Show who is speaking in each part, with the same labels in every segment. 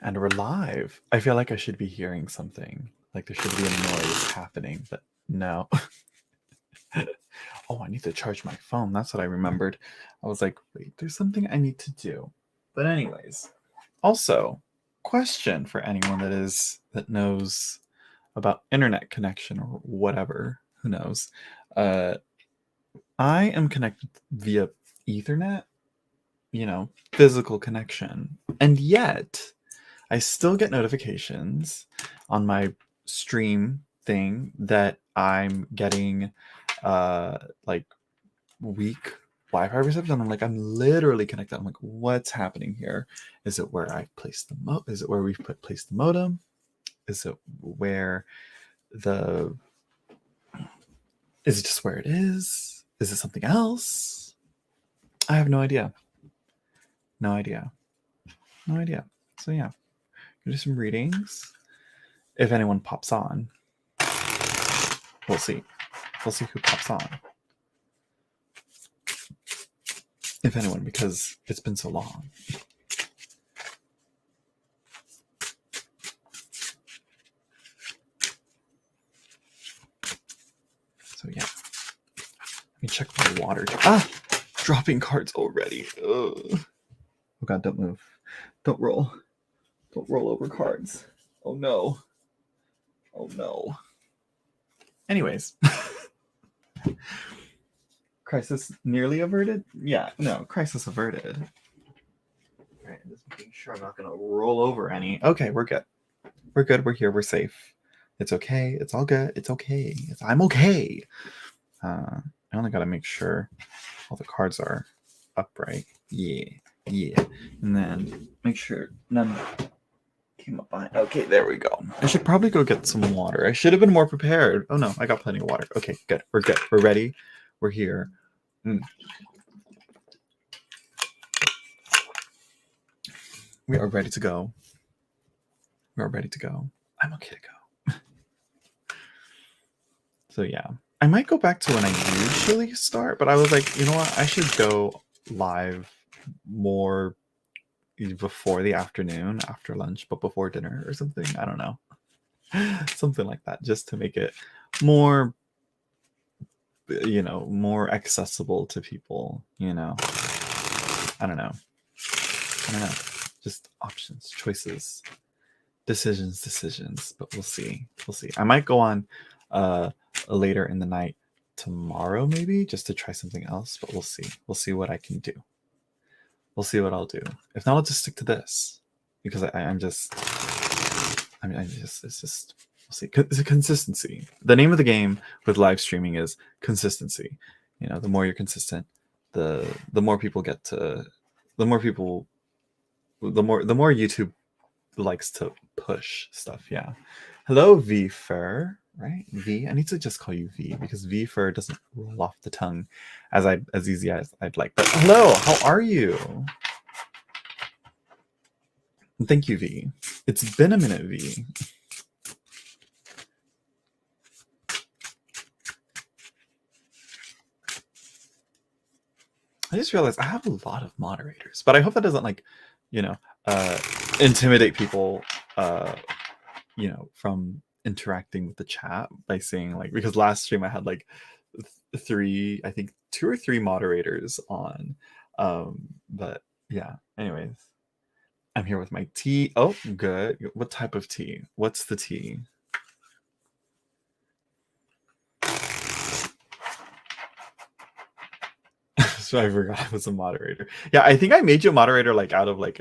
Speaker 1: And we're live. I feel like I should be hearing something. Like there should be a noise happening, but no. Oh, I need to charge my phone. That's what I remembered. I was like, wait, there's something I need to do. But anyways, also, question for anyone that knows about internet connection or whatever. Who knows? I am connected via Ethernet, physical connection. And yet I still get notifications on my stream thing that I'm getting like weak Wi-Fi reception. I'm like, I'm literally connected. I'm like, what's happening here? Is it where I placed the Is it where we've placed the modem? Is it where the is it just where it is? Is it something else? I have no idea. No idea. No idea. So yeah. Do some readings. If anyone pops on, we'll see. We'll see who pops on. If anyone, because it's been so long. So yeah. Let me check my water. Dropping cards already. Ugh. Oh god, don't move. Don't roll. Don't roll over cards. Oh no. Oh no. Anyways. Crisis nearly averted? Yeah, no, crisis averted. Alright, just making sure I'm not gonna roll over any. Okay, we're good. We're good, we're here, we're safe. It's okay, it's all good, it's okay. I'm okay. I only gotta make sure all the cards are upright. Yeah. And then make sure none came up behind. Okay, there we go. I should probably go get some water. I should have been more prepared. Oh no, I got plenty of water. Okay, good. We're good. We're ready. We're here. We are ready to go. We are ready to go. I'm okay to go. So yeah. I might go back to when I usually start, but I was like, you know what? I should go live more before the afternoon, after lunch, but before dinner or something. I don't know. Something like that, just to make it more, more accessible to people, I don't know. Just options, choices, decisions, but we'll see. I might go on later in the night tomorrow, maybe, just to try something else, but we'll see what I can do. We'll see what I'll do. If not, I'll just stick to this, because it's just, we'll see. It's a consistency. The name of the game with live streaming is consistency. The more you're consistent, the more people get to, the more YouTube likes to push stuff. Yeah. Hello, V Fur. Right? V. I need to just call you V, because V Fur doesn't roll off the tongue as easy as I'd like. But hello, how are you? Thank you, V. It's been a minute, V. I just realized I have a lot of moderators, but I hope that doesn't intimidate people, from interacting with the chat by saying because last stream I had two or three moderators on, but yeah. Anyways, I'm here with my tea. Oh, good. What type of tea? What's the tea? So I forgot I was a moderator. Yeah, I think I made you a moderator out of an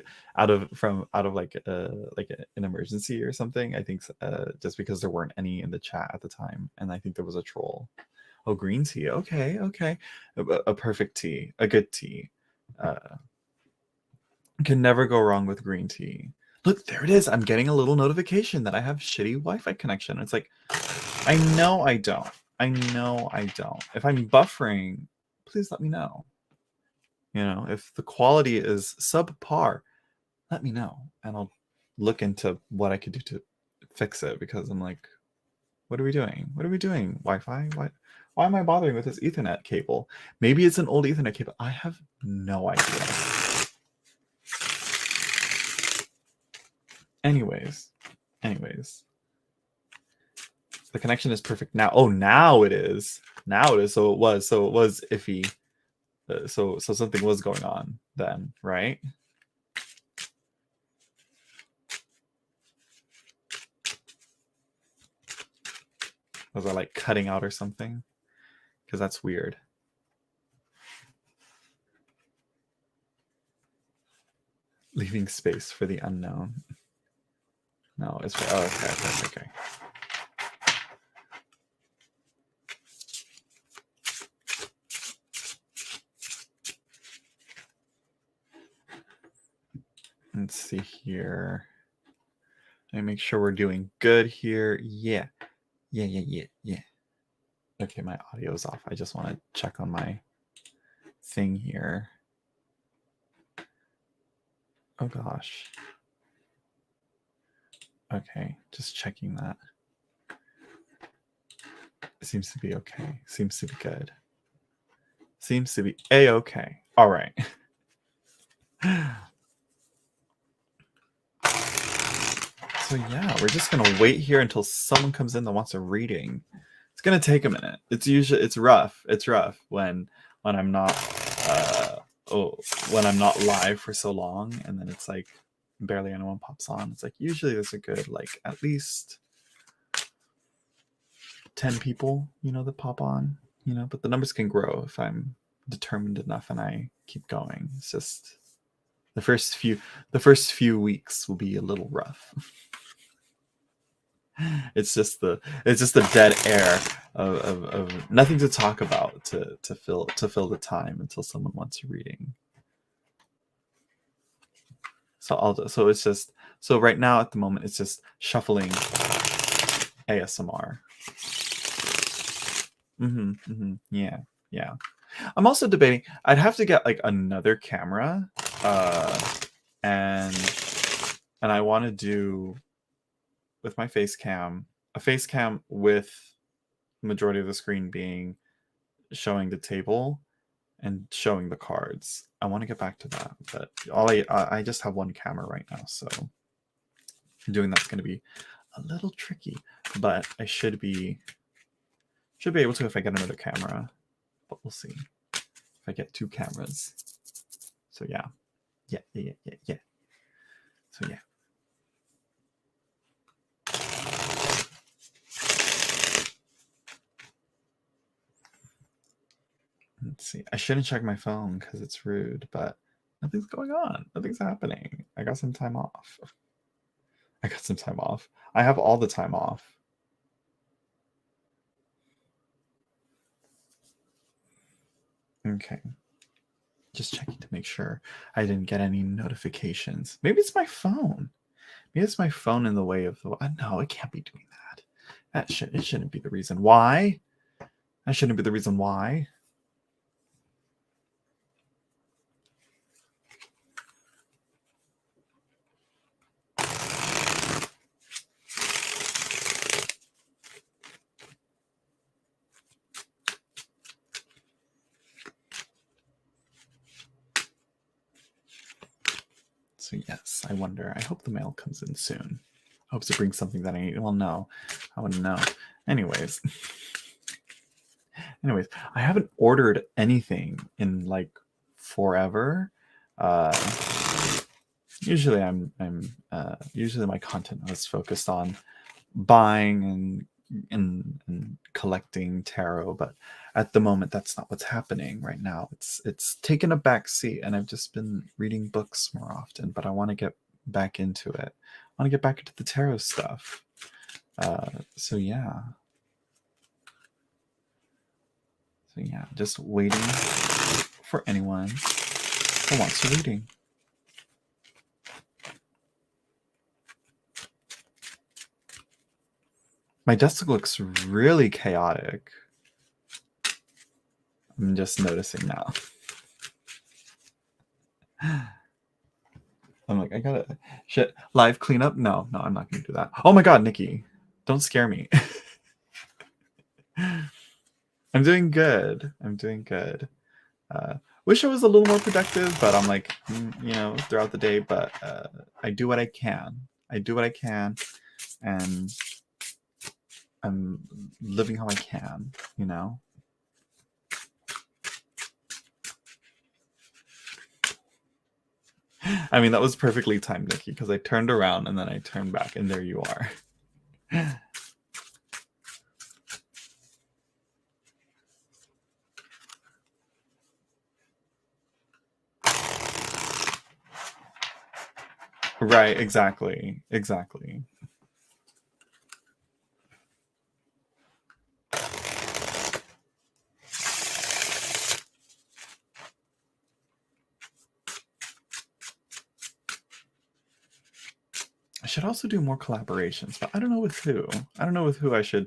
Speaker 1: emergency or something. I think just because there weren't any in the chat at the time, and I think there was a troll. Oh, green tea. Okay. A perfect tea, a good tea. Can never go wrong with green tea. Look, there it is. I'm getting a little notification that I have shitty Wi-Fi connection. It's like, I know I don't. If I'm buffering, please let me know. If the quality is subpar, let me know, and I'll look into what I could do to fix it, because I'm like, what are we doing? Wi-Fi? Why am I bothering with this Ethernet cable? Maybe it's an old Ethernet cable. I have no idea. Anyways. The connection is perfect now. Oh, now it is. So it was iffy. So something was going on then, right? Was I like cutting out or something? Because that's weird. Leaving space for the unknown. No, it's okay. Let's see here. Let me make sure we're doing good here. Yeah. Okay, my audio's off. I just want to check on my thing here. Oh gosh. Okay, just checking that. It seems to be okay. Seems to be good. Seems to be a-okay. All right. So yeah, we're just gonna wait here until someone comes in that wants a reading. It's gonna take a minute. It's rough. It's rough when I'm not when I'm not live for so long, and then it's like barely anyone pops on. It's like usually there's a good like at least 10 people, that pop on, but the numbers can grow if I'm determined enough and I keep going. It's just the first few weeks will be a little rough. It's just the dead air of nothing to talk about to fill the time until someone wants a reading. So it's just right now at the moment it's just shuffling ASMR. Yeah. I'm also debating. I'd have to get like another camera, and I want to do with my face cam a face cam with the majority of the screen being showing the table and showing the cards. I want to get back to that, but I just have one camera right now, so doing that's going to be a little tricky. But I should be able to if I get another camera. But we'll see if I get 2 cameras. So yeah. So yeah. Let's see. I shouldn't check my phone because it's rude, but nothing's going on. Nothing's happening. I got some time off. I have all the time off. Okay. Just checking to make sure I didn't get any notifications. Maybe it's my phone. Maybe it's my phone in the way of the... No, it can't be doing that. It shouldn't be the reason why. That shouldn't be the reason why. So yes, I wonder. I hope the mail comes in soon. I hope to bring something that I need. Well, no, I wouldn't know. Anyways, I haven't ordered anything in like forever. Usually usually my content was focused on buying and collecting tarot, but at the moment that's not what's happening right now. It's taken a back seat, and I've just been reading books more often, but I want to get back into it. I want to get back into the tarot stuff. So yeah, just waiting for anyone who wants a reading. My desk looks really chaotic. I'm just noticing now. I'm like, I gotta shit live cleanup. No, I'm not gonna do that. Oh my god, Nikki, don't scare me. I'm doing good. Wish I was a little more productive, but I'm like, throughout the day. But I do what I can. I do what I can, and I'm living how I can, you know? I mean, that was perfectly timed, Nikki, because I turned around and then I turned back, and there you are. Right, exactly. Exactly. I should also do more collaborations, but I don't know with who. I don't know with who I should,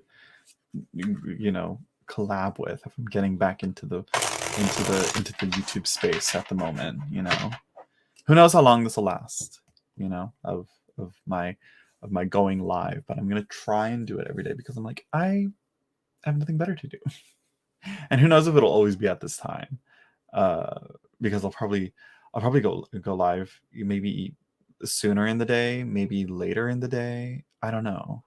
Speaker 1: you know, collab with if I'm getting back into the YouTube space at the moment, you know. Who knows how long this will last, you know, of my going live, but I'm gonna try and do it every day because I'm like, I have nothing better to do. And who knows if it'll always be at this time. Because I'll probably go live maybe sooner in the day, maybe later in the day. I don't know.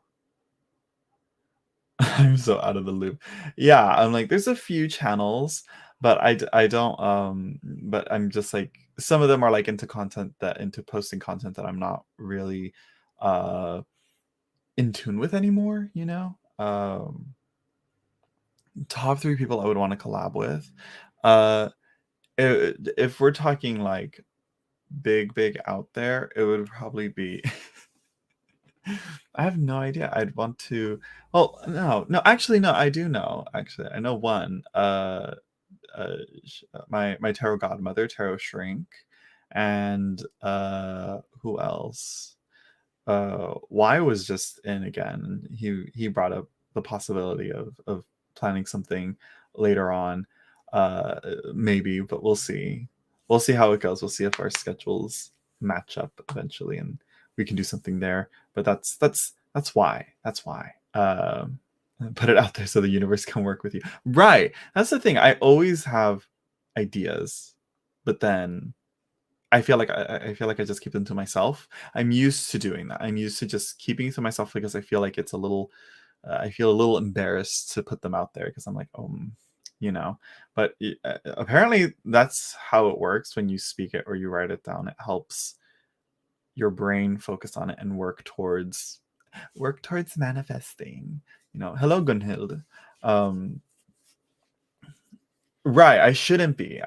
Speaker 1: I'm so out of the loop. Yeah, I'm like, there's a few channels, but I don't but I'm just like, some of them are like into posting content that I'm not really uh in tune with anymore, you know. Top 3 people I would want to collab with. Uh if we're talking like big out there, it would probably be I have no idea. I'd want to. Well, no. Actually, no. I do know. Actually, I know one. My tarot godmother, Tarot Shrink, and who else? Y was just in again. He brought up the possibility of planning something later on, maybe, but we'll see. We'll see how it goes. We'll see if our schedules match up eventually, and we can do something there. But that's why. That's why. Put it out there so the universe can work with you. Right. That's the thing. I always have ideas, but then I feel like I just keep them to myself. I'm used to doing that. I'm used to just keeping it to myself because I feel like it's a little. I feel a little embarrassed to put them out there because I'm like, you know. But apparently, that's how it works when you speak it or you write it down. It helps your brain focus on it and work towards manifesting. You know, hello Gunhild. Um, Right, I shouldn't be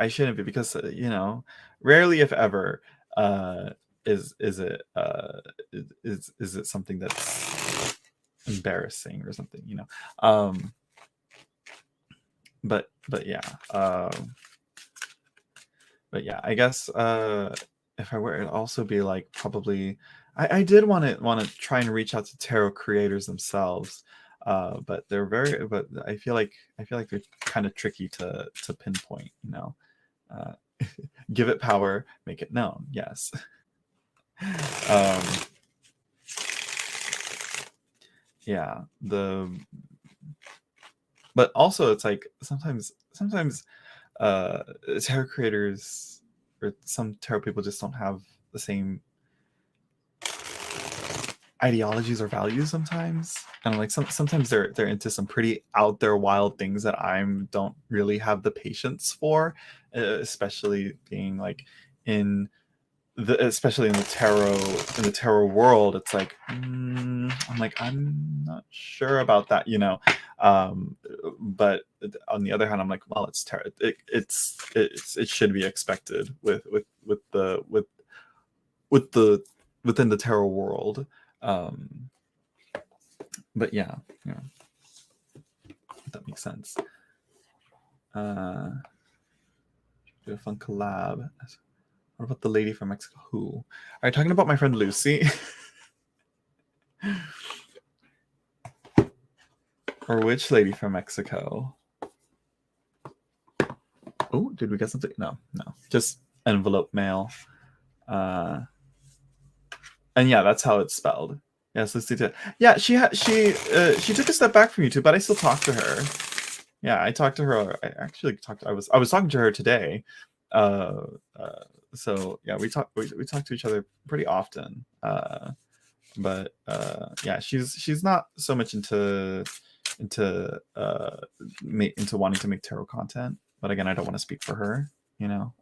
Speaker 1: because, you know, rarely if ever, uh, is it, is it something that's embarrassing or something, you know? Um, but yeah, I guess, if I were, it'd also be like probably I did wanna try and reach out to tarot creators themselves, but I feel like they're kinda tricky to pinpoint, you know? Uh, give it power, make it known. Yes. um, yeah. But also it's like sometimes uh, tarot creators or some tarot people just don't have the same ideologies or values sometimes, and like sometimes they're into some pretty out there wild things that I'm don't really have the patience for, especially being like in especially in the tarot world. It's like, I'm like, I'm not sure about that, you know. But on the other hand, I'm like, well, it's tarot. It should be expected with the within the tarot world. um but yeah, that makes sense. Do a fun collab. What about the lady from Mexico? Who are you talking about? My friend Lucy? Or which lady from Mexico? Oh, did we get something? No, just envelope mail. And yeah, that's how it's spelled. Yes, Lucy did. Yeah, she took a step back from YouTube, but I still talk to her. Yeah, I talked to her. I was talking to her today. Uh, so yeah, we talk to each other pretty often. But yeah, she's not so much into into wanting to make tarot content. But again, I don't want to speak for her, you know.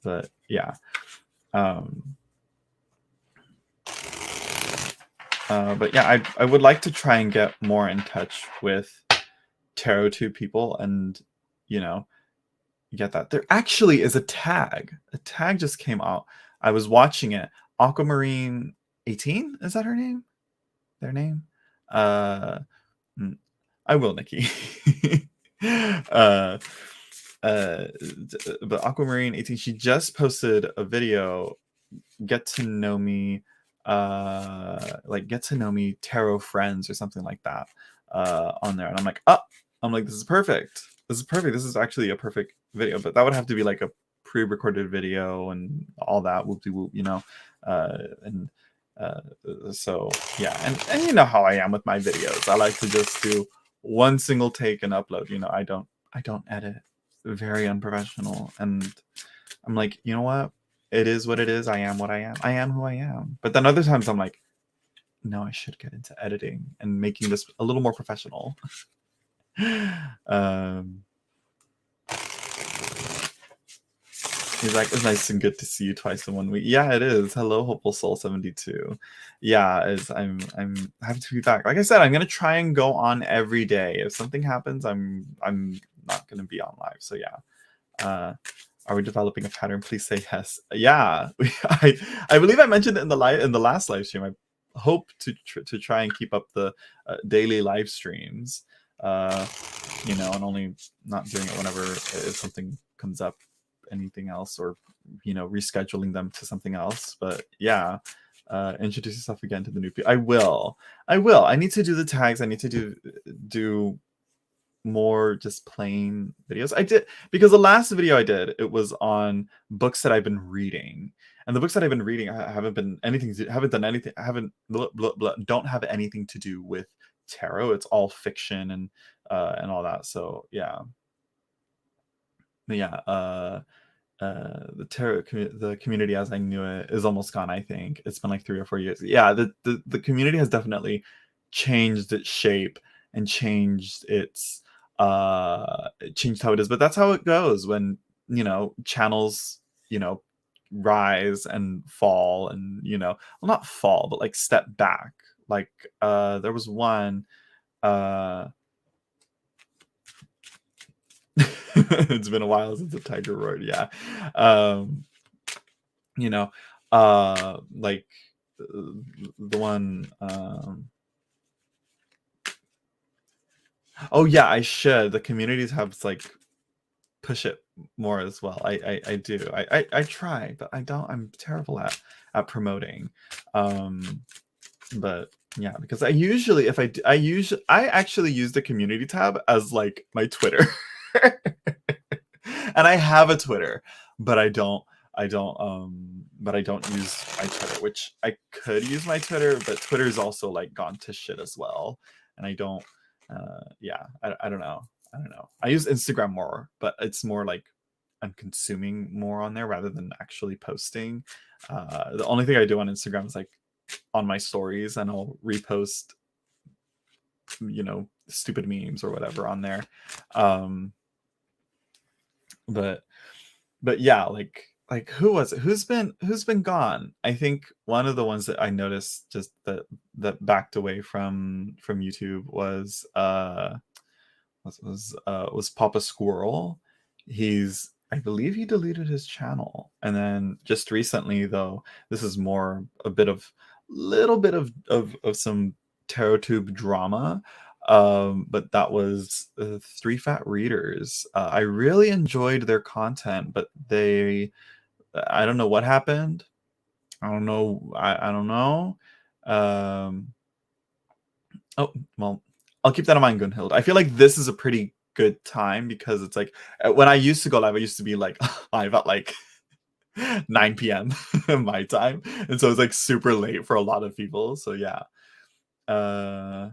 Speaker 1: But yeah. Um, but yeah, I would like to try and get more in touch with tarot tube people, and you know, get that. There actually is a tag. A tag just came out. I was watching it. Aquamarine 18, is that her name? Their name? Uh, I will, Nikki. uh, but Aquamarine 18, she just posted a video, get to know me, like get to know me tarot friends or something like that, on there. And I'm like, oh, I'm like, this is perfect. This is perfect. This is actually a perfect video, but that would have to be like a pre-recorded video and all that whoop de whoop, you know. And uh, so yeah, and you know how I am with my videos. I like to just do one single take and upload. You know, I don't edit. Very unprofessional. And I'm like, you know what? It is what it is. I am what I am. I am who I am. But then other times I'm like, no, I should get into editing and making this a little more professional. um, He's like, it's nice and good to see you twice in 1 week. Yeah, it is. Hello, Hopeful Soul 72. Yeah, I'm happy to be back. Like I said, I'm gonna try and go on every day. If something happens, I'm not gonna be on live. So yeah. Are we developing a pattern? Please say yes. Yeah, I believe I mentioned it in the last live stream. I hope to try and keep up the daily live streams. You know, and only not doing it whenever if something comes up, anything else, or you know, rescheduling them to something else. But yeah, introduce yourself again to the new people. I need to do the tags. I need to do more just plain videos. I did, because the last video I did, it was on books that I've been reading, and the books that I've been reading haven't done anything, haven't blah, blah, blah, don't have anything to do with tarot. It's all fiction and all that. So yeah. But yeah, the community as I knew it is almost gone. I think it's been like 3 or 4 years. Yeah, the community has definitely changed its shape and changed how it is. But that's how it goes when, you know, channels, you know, rise and fall, and you know, well, not fall, but like step back. Like there was one, uh it's been a while since a tiger roared. Yeah. um you know, like the one, oh yeah, I should. The communities have like push it more as well. I do. I try, but I don't. I'm terrible at promoting. But yeah, because I usually, if I do, I actually use the community tab as like my Twitter. And I have a Twitter, but I don't use my Twitter, which I could use my Twitter, but Twitter's also like gone to shit as well. And I don't, yeah, I don't know. I don't know. I use Instagram more, but it's more like I'm consuming more on there rather than actually posting. The only thing I do on Instagram is like on my stories, and I'll repost, you know, stupid memes or whatever on there. Um, but yeah, like who was it? Who's been gone? I think one of the ones that I noticed just that backed away from YouTube was Papa Squirrel. I believe he deleted his channel. And then just recently, though, this is more a little bit of some tarot tube drama. But that was Three Fat Readers. I really enjoyed their content, but I don't know what happened. I don't know. I don't know. Um, Oh, well, I'll keep that in mind, Gunhild. I feel like this is a pretty good time because it's like when I used to go live, I used to be like live at like 9 p.m. my time. And so it's like super late for a lot of people. So yeah. Uh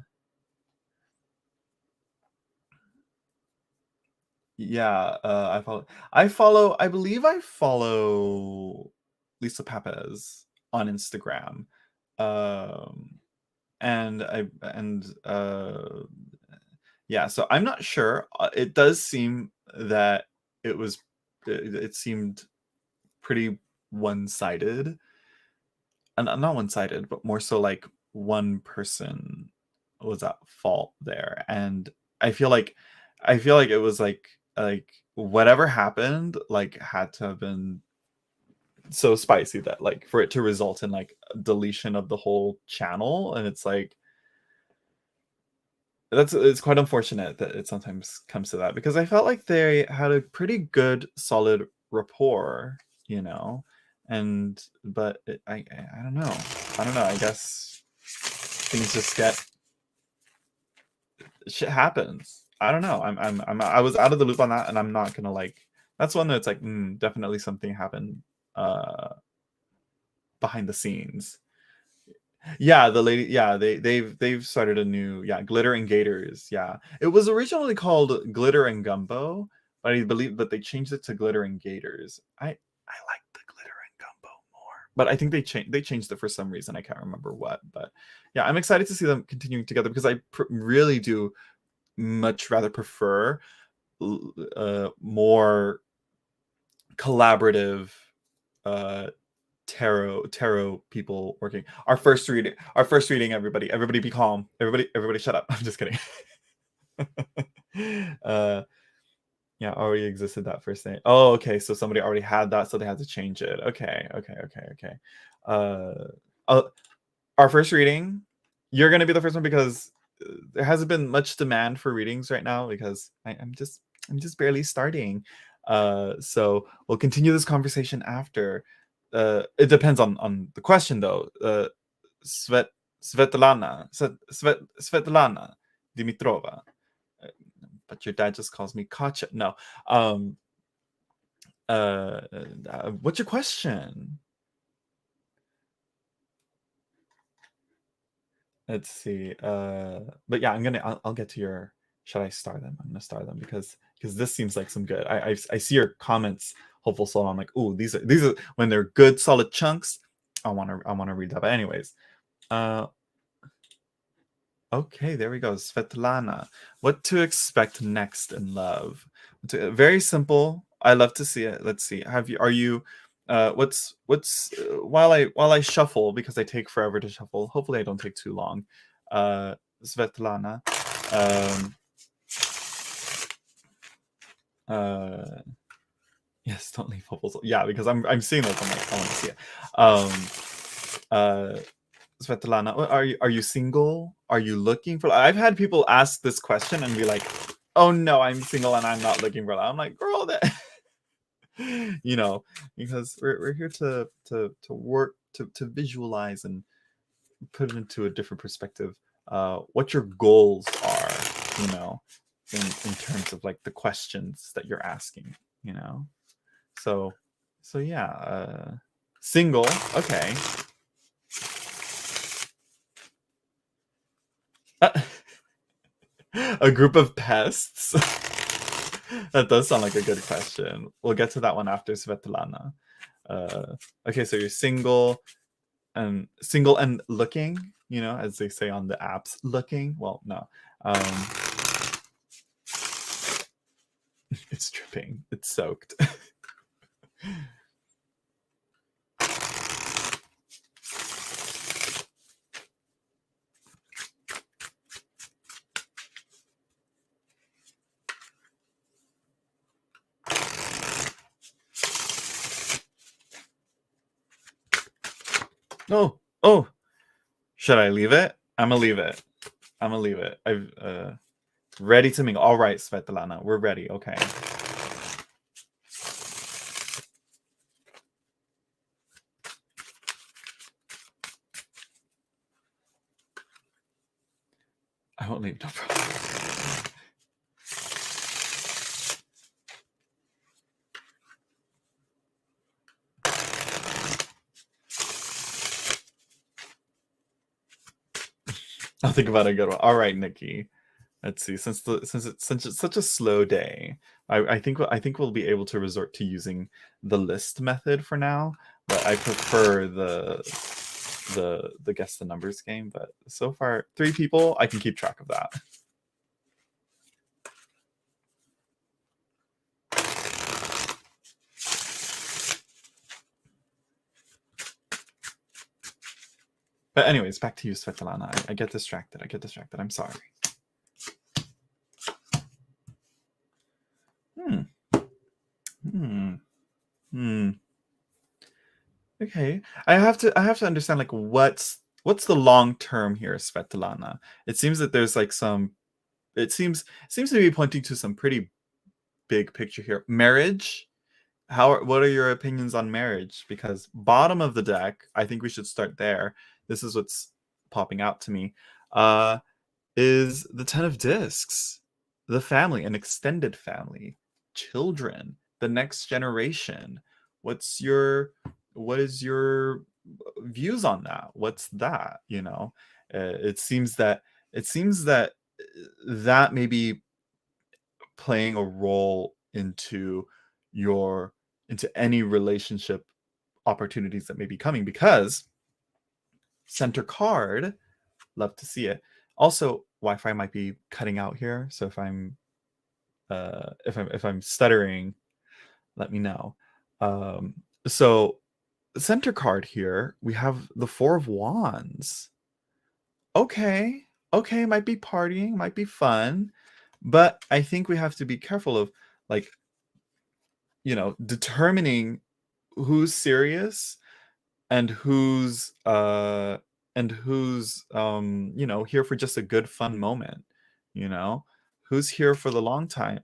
Speaker 1: yeah, I believe I follow Lisa Papez on Instagram. And yeah, so I'm not sure. It does seem that it was it seemed pretty one-sided, and not one-sided, but more so like one person was at fault there. And I feel like it was like whatever happened like had to have been so spicy that like for it to result in like deletion of the whole channel. And it's like it's quite unfortunate that it sometimes comes to that, because I felt like they had a pretty good solid rapport, you know. And but I don't know, I guess things just get shit happens. I don't know. I was out of the loop on that, and I'm not gonna like. That's one that's like definitely something happened uh behind the scenes. Yeah, the lady. Yeah, they've started a new, yeah, Glitter and Gators. Yeah, it was originally called Glitter and Gumbo, but I believe they changed it to Glitter and Gators. I like the Glitter and Gumbo more, but I think they changed it for some reason. I can't remember what. But yeah, I'm excited to see them continuing together, because I really do much rather prefer more collaborative uh tarot people working. Our first reading, everybody be calm, everybody shut up. I'm just kidding. uh yeah, already existed that first thing. Oh, okay, so somebody already had that, so they had to change it. Okay. uh, uh our first reading, you're gonna be the first one, because there hasn't been much demand for readings right now, because I'm just barely starting. So we'll continue this conversation after. It depends on the question though. Svet Svetlana Dimitrova. Uh, but your dad just calls me Kacha. No. What's your question? Let's see. But yeah, I'll get to your. Should I star them? I'm gonna star them, because this seems like some good. I see your comments, hopeful soul. I'm like, ooh, these are when they're good solid chunks. I wanna read that. But anyways, uh, okay, there we go. Svetlana, what to expect next in love? Very simple. I love to see it. Let's see. Are you? What's while I shuffle, because I take forever to shuffle. Hopefully, I don't take too long. Svetlana. Um, uh, yes, don't leave hopeful. Yeah, because I'm seeing those. I'm like, I want to see it. Uh, Svetlana, are you single? Are you looking for? I've had people ask this question and be like, "Oh no, I'm single and I'm not looking for that." I'm like, "Girl, that," you know, because we're here to work to visualize and put it into a different perspective. What your goals are, you know, in terms of like the questions that you're asking, you know. So yeah, single, okay. A group of pests? That does sound like a good question. We'll get to that one after Svetlana. Okay, so you're single and looking, you know, as they say on the apps. Looking? Well, no. It's dripping. It's soaked. Oh, should I leave it? I'm gonna leave it. I've ready to mingle. All right, Svetlana, we're ready. Okay. I won't leave. No problem. I'll think about a good one. All right, Nikki. Let's see. Since it's such a slow day, I think we'll be able to resort to using the list method for now. But I prefer the guess the numbers game, but so far 3 people, I can keep track of that. But anyways, back to you, Svetlana. I get distracted. I'm sorry. Okay. I have to understand, like, what's the long term here, Svetlana? It seems that there's like some it seems to be pointing to some pretty big picture here. Marriage? What are your opinions on marriage? Because bottom of the deck, I think we should start there. This is what's popping out to me. Is the 10 of discs, the family, an extended family, children, the next generation. What is your views on that? What's that? It seems that that may be playing a role into any relationship opportunities that may be coming, because center card, love to see it. Also, Wi-Fi might be cutting out here, so if I'm stuttering, let me know. So center card here, we have the 4 of Wands. Okay, might be partying, might be fun, but I think we have to be careful of, like, determining who's serious and who's here for just a good fun moment. Who's here for the long term,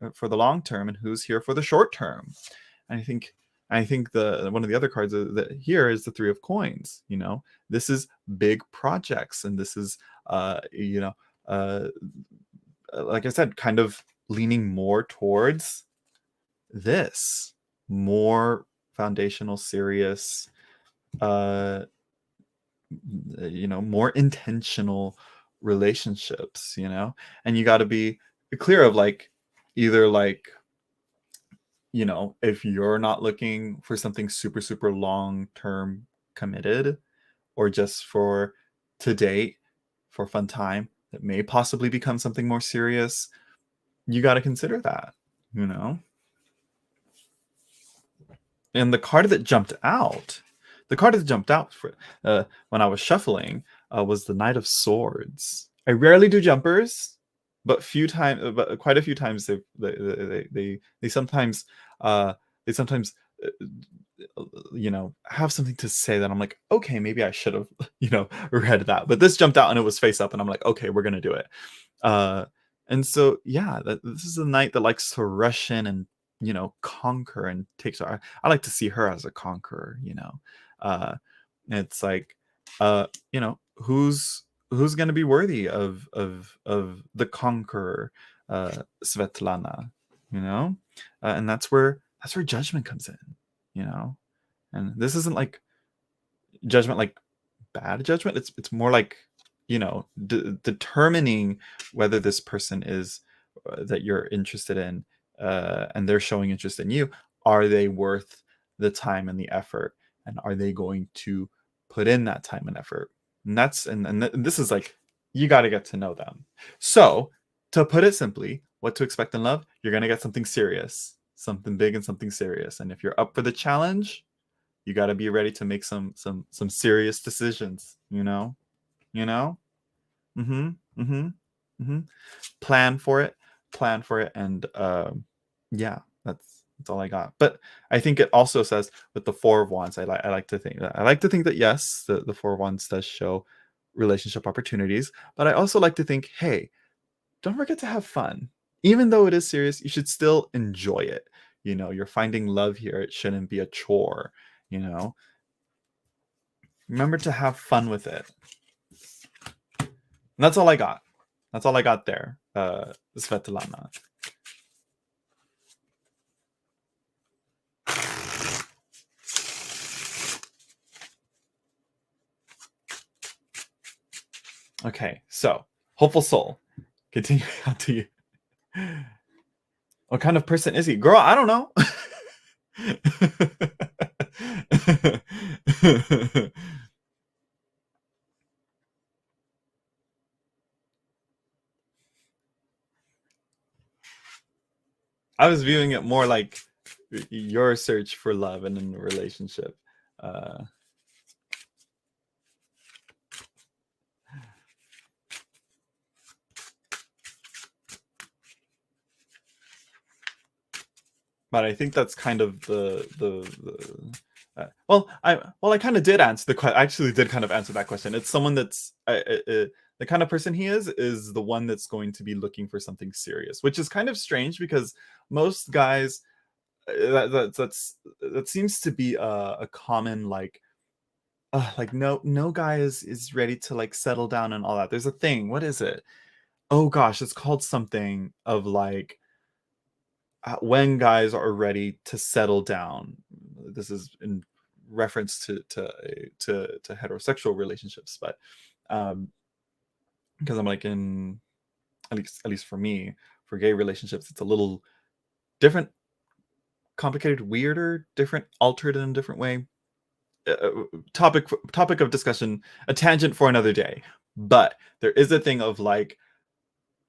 Speaker 1: and who's here for the short term. And I think the one of the other cards that here is the 3 of coins. This is big projects, and this is like I said, kind of leaning more towards this more foundational, serious, more intentional relationships, and you got to be clear of, like, either, like, if you're not looking for something super, super long term committed, or just for to date, for fun time that may possibly become something more serious, you got to consider that. And the card that jumped out for when I was shuffling was the Knight of Swords. I rarely do jumpers, but quite a few times they sometimes have something to say that I'm like, okay, maybe I should have read that, but this jumped out and it was face up, and I'm like, okay, we're gonna do it. And so yeah, this is a knight that likes to rush in and conquer and takes. I like to see her as a conqueror. It's like, who's going to be worthy of the conqueror, Svetlana. And that's where judgment comes in. And this isn't like judgment, like bad judgment. It's more like determining whether this person is that you're interested in, and they're showing interest in you. Are they worth the time and the effort, and are they going to put in that time and effort? And this is like, you got to get to know them. So to put it simply, what to expect in love: you're going to get something serious, something big, and something serious. And if you're up for the challenge, you got to be ready to make some serious decisions. Plan for it, and yeah, that's all I got. But I think it also says, with the 4 of Wands, I like to think that yes, the 4 of Wands does show relationship opportunities, but I also like to think, hey, don't forget to have fun. Even though it is serious, you should still enjoy it. You're finding love here. It shouldn't be a chore. Remember to have fun with it. And that's all I got. There, Svetlana. Okay, so hopeful soul, continue on to you. What kind of person is he? Girl, I don't know. I was viewing it more like your search for love and in a relationship. Uh, but I think that's kind of I kind of did answer the question. I actually did kind of answer that question. It's someone that's the kind of person he is the one that's going to be looking for something serious, which is kind of strange because most guys that seems to be a common like no guy is ready to like settle down and all that. There's a thing. What is it? Oh gosh, it's called something of like when guys are ready to settle down. This is in reference to heterosexual relationships, but um because I'm like in at least for me, for gay relationships, it's a little different, complicated, weirder, different, altered in a different way. Topic of discussion, a tangent for another day. But there is a thing of like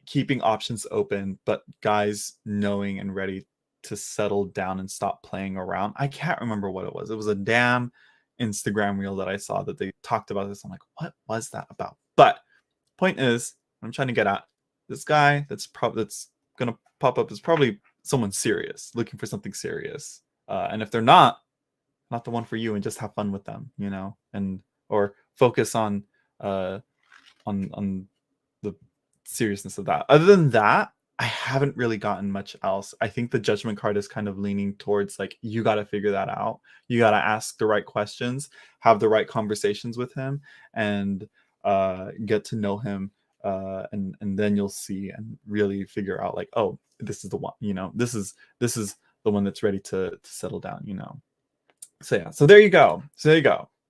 Speaker 1: keeping options open, but guys knowing and ready to settle down and stop playing around. I can't remember what it was. It was a damn Instagram reel that I saw that they talked about this. I'm like, what was that about? But point is, what I'm trying to get at, this guy that's gonna pop up is probably someone serious, looking for something serious. And if they're not the one for you, and just have fun with them, and or focus uh on the seriousness of that. Other than that, I haven't really gotten much else. I think the judgment card is kind of leaning towards like you got to figure that out. You got to ask the right questions, have the right conversations with him, and get to know him. And then you'll see and really figure out like, oh, this is the one. This is the one that's ready to settle down. So yeah, so there you go.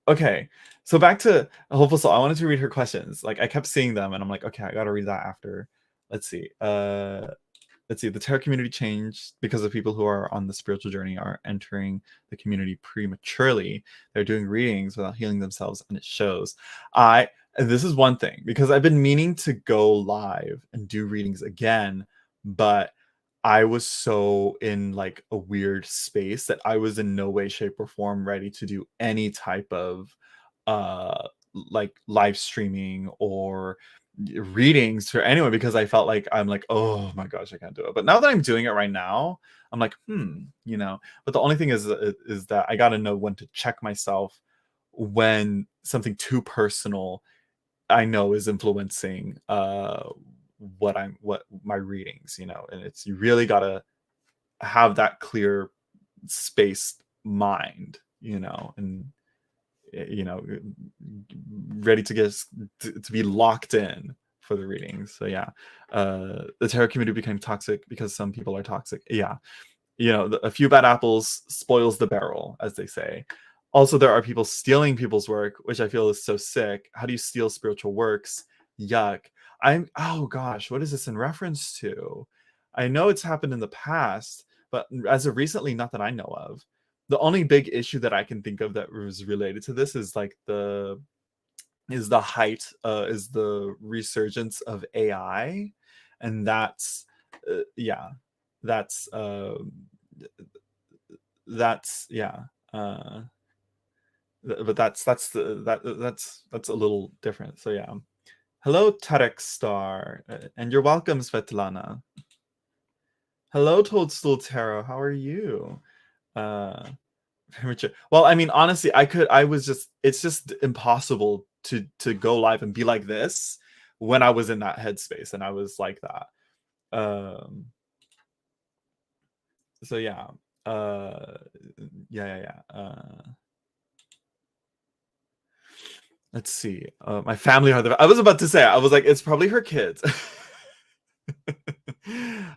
Speaker 1: Okay, so back to Hopeful Soul. I wanted to read her questions. Like I kept seeing them, and I'm like, okay, I gotta read that after. Let's see. Let's see. The tarot community changed because of people who are on the spiritual journey are entering the community prematurely. They're doing readings without healing themselves, and it shows. And this is one thing because I've been meaning to go live and do readings again, but I was so in like a weird space that I was in no way, shape, or form ready to do any type of like live streaming or readings for anyone because I felt like I'm like, oh my gosh, I can't do it. But now that I'm doing it right now, I'm like, But the only thing is that I gotta know when to check myself when something too personal I know is influencing what my readings, and it's you really gotta have that clear spaced mind, and you know ready to get to be locked in for the readings. So yeah, the tarot community became toxic because some people are toxic. Yeah, a few bad apples spoils the barrel, as they say. Also, there are people stealing people's work, which I feel is so sick. How do you steal spiritual works? Yuck. Oh gosh, what is this in reference to? I know it's happened in the past, but as of recently, not that I know of. The only big issue that I can think of that was related to this is like is the resurgence of AI, and yeah, that's that's yeah uh but that's a little different. So yeah, hello Tarek Star, and you're welcome Svetlana. Hello Toadstool Tarot, how are you? uh well, I mean, honestly, it's just impossible to go live and be like this when I was in that headspace and I was like that. So yeah, uh let's see. My family are I was about to say, I was like, it's probably her kids.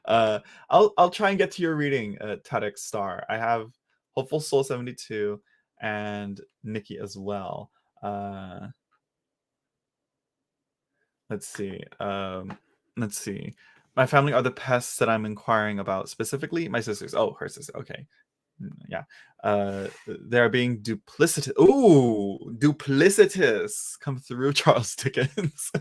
Speaker 1: uh I'll try and get to your reading, Tarek Star. I have Hopeful Soul 72 and Nikki as well. Let's see. Let's see. My family are the pests that I'm inquiring about. Specifically, my sisters. Oh, her sister. Okay. Yeah. They're being duplicitous. Ooh, duplicitous. Come through, Charles Dickens.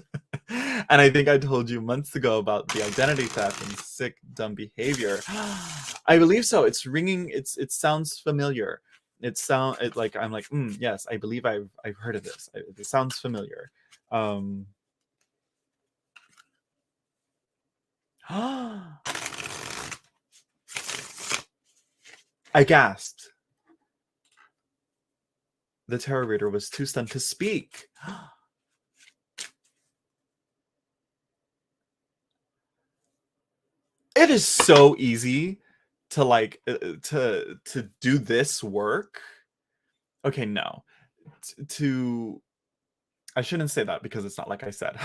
Speaker 1: And I think I told you months ago about the identity theft and sick, dumb behavior. I believe so. It's ringing. It sounds familiar. It like I'm like, yes, I believe I've heard of this. It sounds familiar. Um, I gasped. The tarot reader was too stunned to speak. It is so easy to like to do this work. Okay, no. To I shouldn't say that because it's not like I said.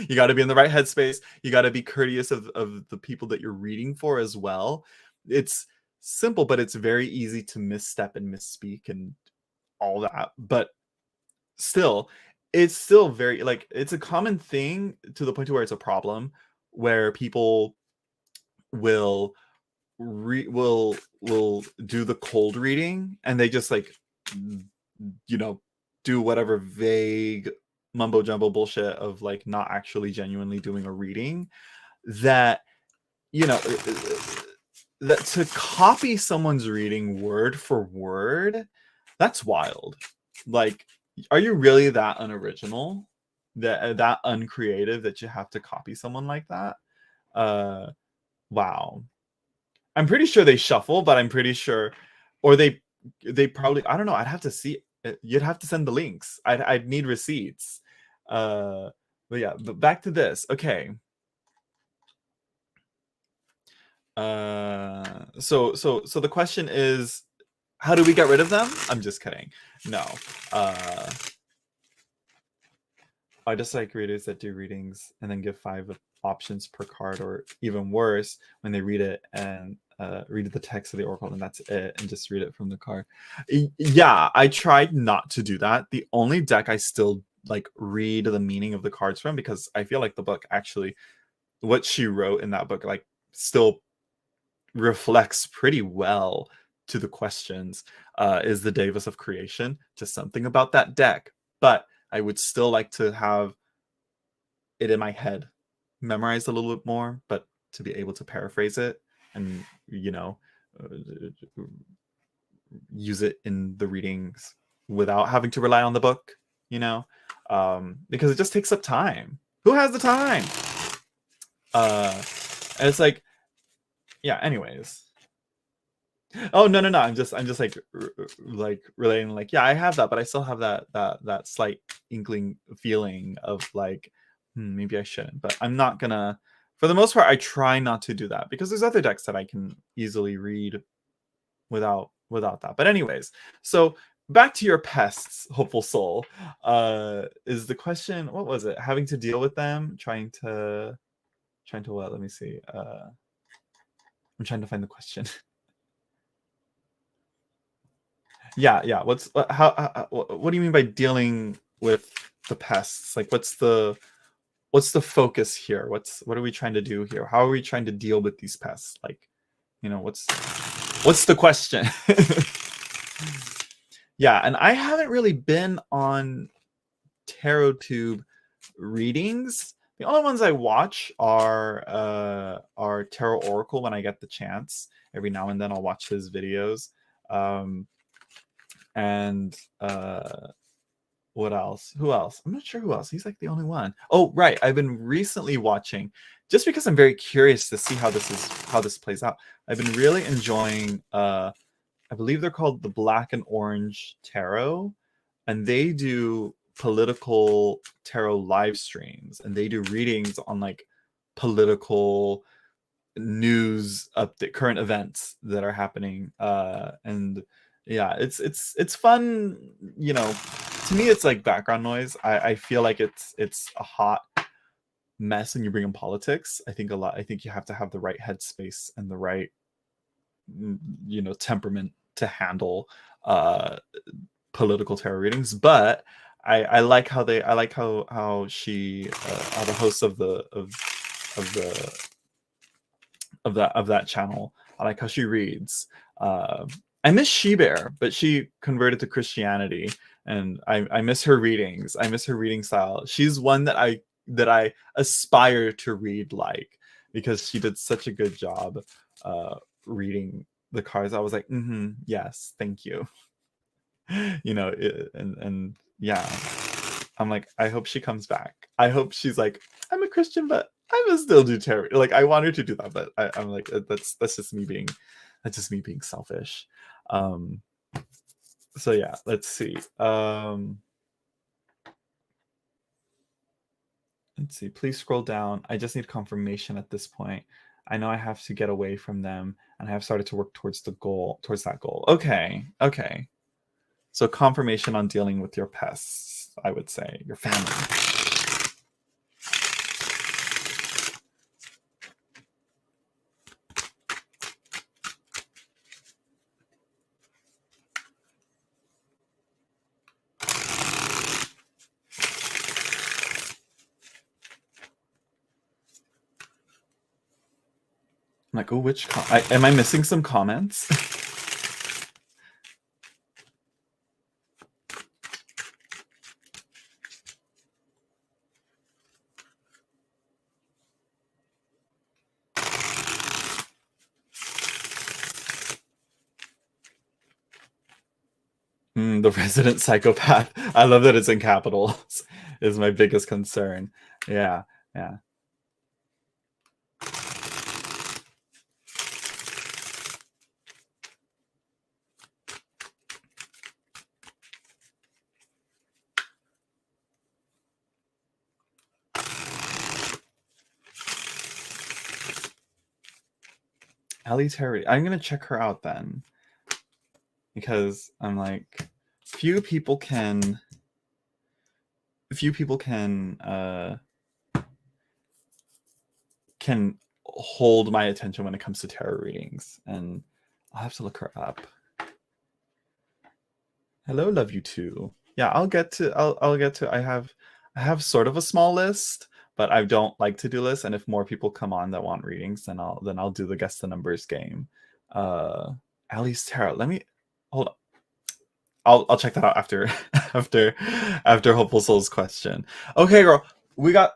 Speaker 1: You got to be in the right headspace. You got to be courteous of the people that you're reading for as well. It's simple, but it's very easy to misstep and misspeak and all that. But still, it's still very like it's a common thing to the point to where it's a problem where people will will do the cold reading and they just like you know do whatever vague mumbo jumbo bullshit of like not actually genuinely doing a reading that you know that to copy someone's reading word for word, that's wild. Like, are you really that unoriginal, that uncreative that you have to copy someone like that? Wow. I'm pretty sure they shuffle, but I'm pretty sure, or they probably, I don't know. I'd have to see. You'd have to send the links. I'd need receipts. But yeah, but back to this. Okay. So the question is, how do we get rid of them? I'm just kidding. No. I just like readers that do readings and then give 5 options per card, or even worse, when they read it and read the text of the oracle and that's it, and just read it from the card. Yeah, I tried not to do that. The only deck I still like read the meaning of the cards from, because I feel like the book actually, what she wrote in that book, like still reflects pretty well to the questions, is the Davis of Creation. Just something about that deck. But I would still like to have it in my head, memorized a little bit more, but to be able to paraphrase it and, use it in the readings without having to rely on the book, because it just takes up time. Who has the time? And it's like, yeah, anyways. Oh no. I'm just like relating like, yeah, I have that, but I still have that slight inkling feeling of like, maybe I shouldn't. But I'm not gonna, for the most part, I try not to do that because there's other decks that I can easily read without that. But anyways, so back to your pests, hopeful soul. Is the question, what was it? Having to deal with them, trying to what? Let me see. I'm trying to find the question. Yeah. What do you mean by dealing with the pests? Like, what's the focus here? What are we trying to do here? How are we trying to deal with these pests? Like, what's the question? Yeah, and I haven't really been on TarotTube readings. The only ones I watch are Tarot Oracle when I get the chance. Every now and then I'll watch his videos. And what else? Who else? I'm not sure who else. He's like the only one. Oh, right. I've been recently watching, just because I'm very curious to see how this plays out. I've been really enjoying I believe they're called the Black and Orange Tarot, and they do political tarot live streams, and they do readings on like political news update, current events that are happening, and yeah, it's fun. To me, it's like background noise. I feel like it's a hot mess when you bring in politics. I think you have to have the right headspace and the right temperament to handle political tarot readings. But I like how she how the hosts of that channel, I like how she reads. I miss She Bear, but she converted to Christianity, and I miss her readings. I miss her reading style. She's one that I that I aspire to read like, because she did such a good job reading the cards. I was like, yes, thank you. And yeah, I'm like, I hope she comes back. I hope she's like, I'm a Christian, but I will still do tarot. Like, I want her to do that, but I'm like, that's just me being selfish. So yeah, let's see. Let's see. Please scroll down. I just need confirmation at this point. I know I have to get away from them, and I have started to work towards that goal. Okay. So confirmation on dealing with your pests, I would say, your family. I'm like, oh, which am I missing some comments? The resident psychopath. I love that it's in capitals. Is my biggest concern. Yeah. Ellie Terry. I'm gonna check her out then, because I'm like, few people can hold my attention when it comes to tarot readings, and I'll have to look her up. Hello, love you too. Yeah, I'll get to. I have sort of a small list, but I don't like to do lists. And if more people come on that want readings, then I'll do the guess the numbers game. Ali's Tarot. Let me hold on. I'll check that out after after Hopeful Soul's question. Okay, girl, we got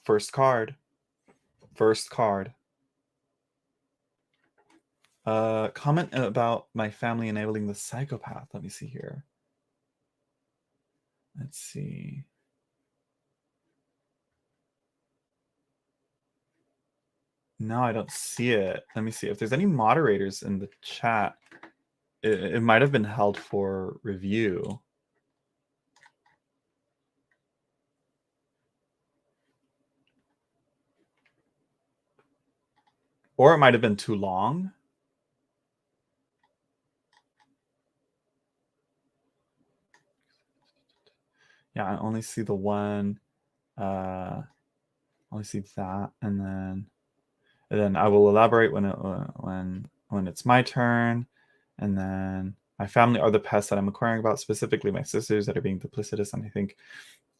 Speaker 1: first card. Comment about my family enabling the psychopath. Let me see here. Let's see. No, I don't see it. Let me see if there's any moderators in the chat. It might have been held for review. Or it might have been too long. Yeah, I only see the one. I only see that, and then I will elaborate when it's my turn, and then my family are the pests that I'm inquiring about, specifically my sisters that are being duplicitous, and I think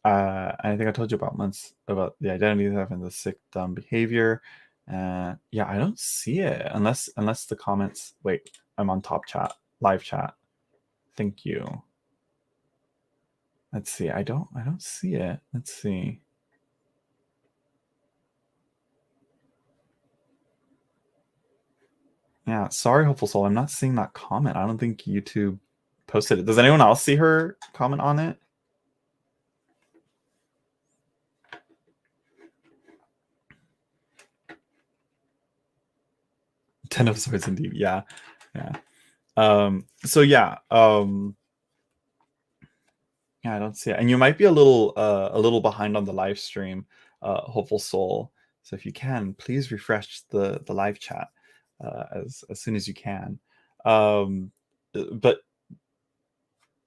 Speaker 1: I told you about about the identity theft and the sick dumb behavior. Yeah, I don't see it unless the comments. Wait, I'm on top chat, live chat. Thank you. Let's see. I don't see it. Let's see. Yeah, sorry, Hopeful Soul. I'm not seeing that comment. I don't think YouTube posted it. Does anyone else see her comment on it? 10 of Swords, indeed. Yeah. So yeah. Yeah, I don't see it. And you might be a little behind on the live stream, Hopeful Soul. So if you can, please refresh the live chat as soon as you can. But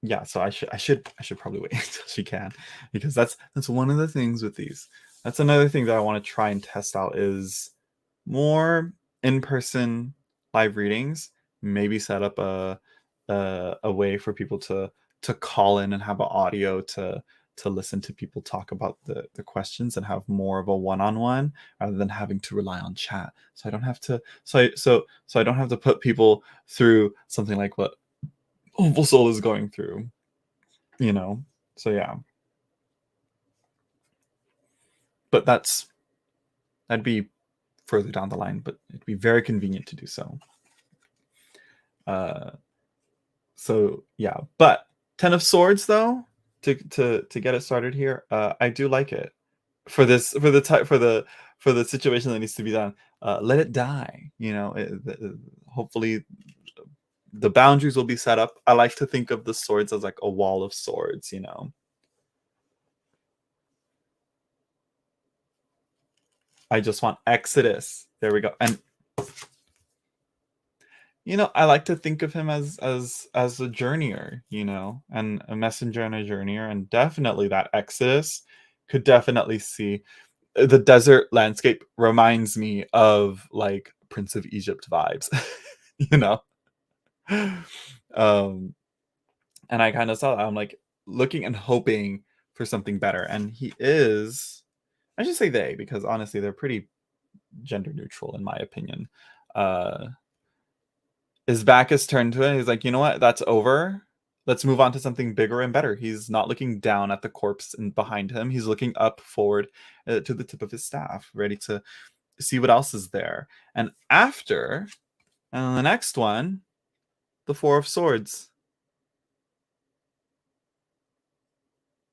Speaker 1: yeah, so I should probably wait until she can, because that's one of the things with these. That's another thing that I want to try and test out is more in-person live readings. Maybe set up a way for people to call in and have an audio to listen to people talk about the questions, and have more of a one-on-one rather than having to rely on chat. So I don't have to I don't have to put people through something like what Hopeful Soul is going through. you know. So yeah, but that'd be further down the line, but it'd be very convenient to do so. Uh, so yeah, but Ten of Swords though, to get it started here, I do like it for this for the type for the situation that needs to be done. Let it die. You know, hopefully the boundaries will be set up. I like to think of the swords as like a wall of swords. You know, I just want Exodus. There we go. And you know, I like to think of him as a journeyer, you know, and a messenger and a journeyer, and definitely that Exodus could definitely see the desert landscape reminds me of like Prince of Egypt vibes, you know. Um, and I kind of saw that. I'm like looking and hoping for something better, and he is. I should say they because honestly, they're pretty gender neutral in my opinion. Uh, his back is turned to it. He's like, you know what? That's over. Let's move on to something bigger and better. He's not looking down at the corpse and behind him. He's looking up forward to the tip of his staff, ready to see what else is there. And after, and the next one, the Four of Swords.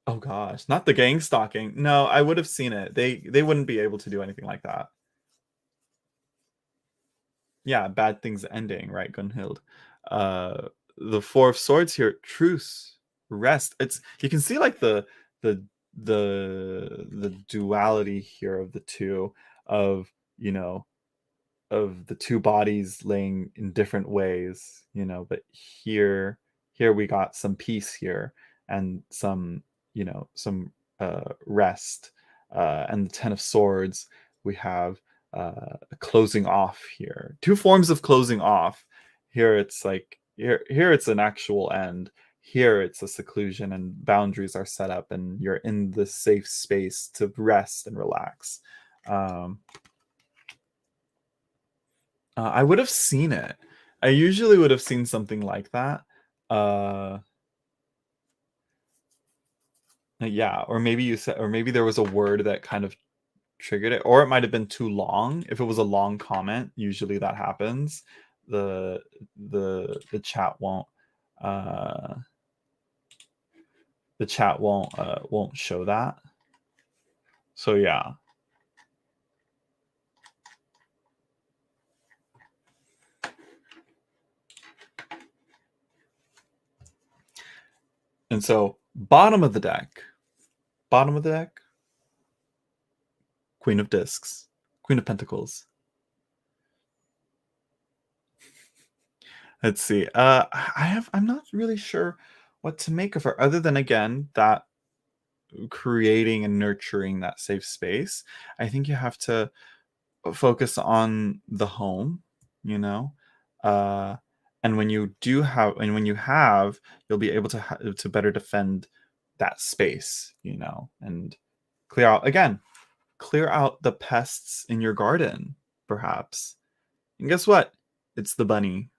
Speaker 1: Oh gosh, not the gang stalking. No, I would have seen it. They wouldn't be able to do anything like that. Yeah, bad things ending, right, Gunhild? Uh, the Four of Swords here, truce, rest. It's you can see like the the duality here of the two of you know of the two bodies laying in different ways, you know, but here we got some peace here and some, you know, some rest. And the Ten of Swords, we have a closing off here. Two forms of closing off. Here it's like here it's an actual end. Here it's a seclusion and boundaries are set up and you're in the safe space to rest and relax. Um, I would have seen it. I usually would have seen something like that. Uh, yeah, or maybe you said, or maybe there was a word that kind of triggered it, or it might have been too long. If it was a long comment, usually that happens. The the chat won't uh the chat won't show that. So yeah. And so bottom of the deck, bottom of the deck, Queen of Discs, Queen of Pentacles. Let's see. I'm not really sure what to make of her other than again that creating and nurturing that safe space. I think you have to focus on the home, you know. Uh and when you do have and when you have, you'll be able to to better defend that space, you know, and clear out the pests in your garden perhaps. And guess what? It's the bunny.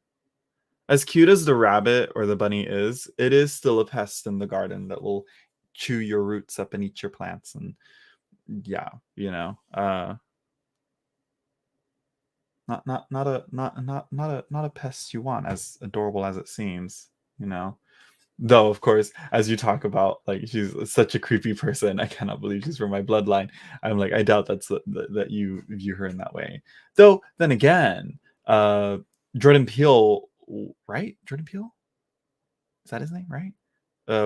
Speaker 1: As cute as the rabbit or the bunny is, it is still a pest in the garden that will chew your roots up and eat your plants. And yeah, you know, not a pest you want, as adorable as it seems, you know. Though, of course, as you talk about, like she's such a creepy person, I cannot believe she's from my bloodline. I'm like, I doubt that you view her in that way. Though, then again, Jordan Peele, right? Jordan Peele, is that his name, right?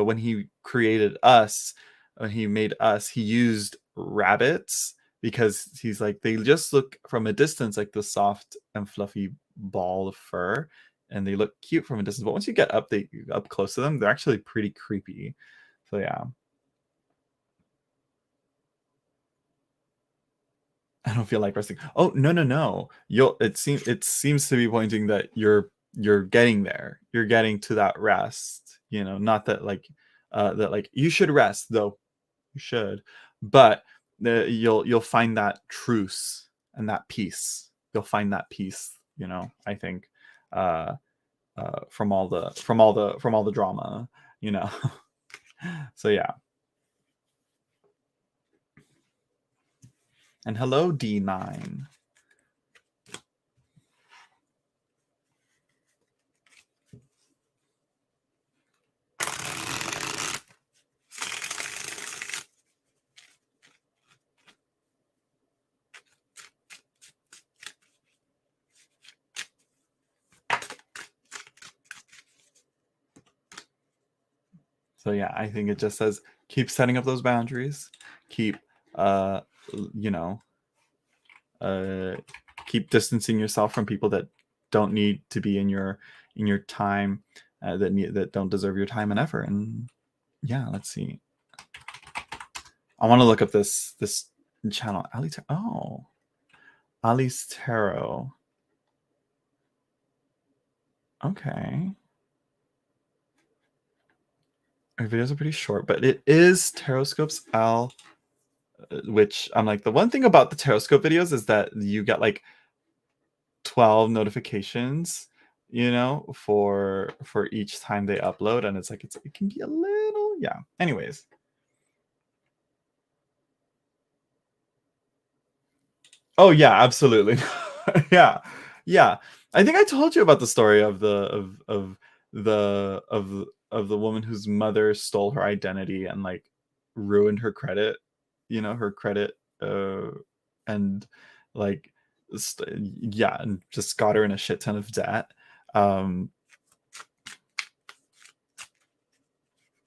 Speaker 1: When he created us, when he made us, he used rabbits because he's like they just look from a distance like the soft and fluffy ball of fur, and they look cute from a distance. But once you get up close to them, they're actually pretty creepy. So yeah, I don't feel like resting. Oh no no no! You'll it seems to be pointing that you're getting there. You're getting to that rest. You know, not that like that like you should rest though. You should, but you'll find that truce and that peace. You'll find that peace. You know, I think from all the drama. You know, So yeah. And hello, D9. So yeah, I think it just says keep setting up those boundaries, keep uh you know keep distancing yourself from people that don't need to be in your time, that don't deserve your time and effort. And yeah, let's see. I want to look up this channel. Ali's Tarot. Okay. Her videos are pretty short, but it is Taroscopes Al, which I'm like, the one thing about the Taroscope videos is that you get like 12 notifications, for each time they upload, and it's like it can be a little, yeah. Anyways. Oh yeah, absolutely. Yeah. Yeah. I think I told you about the story of the woman whose mother stole her identity and like ruined her credit, her credit, and like yeah, and just got her in a shit ton of debt. Um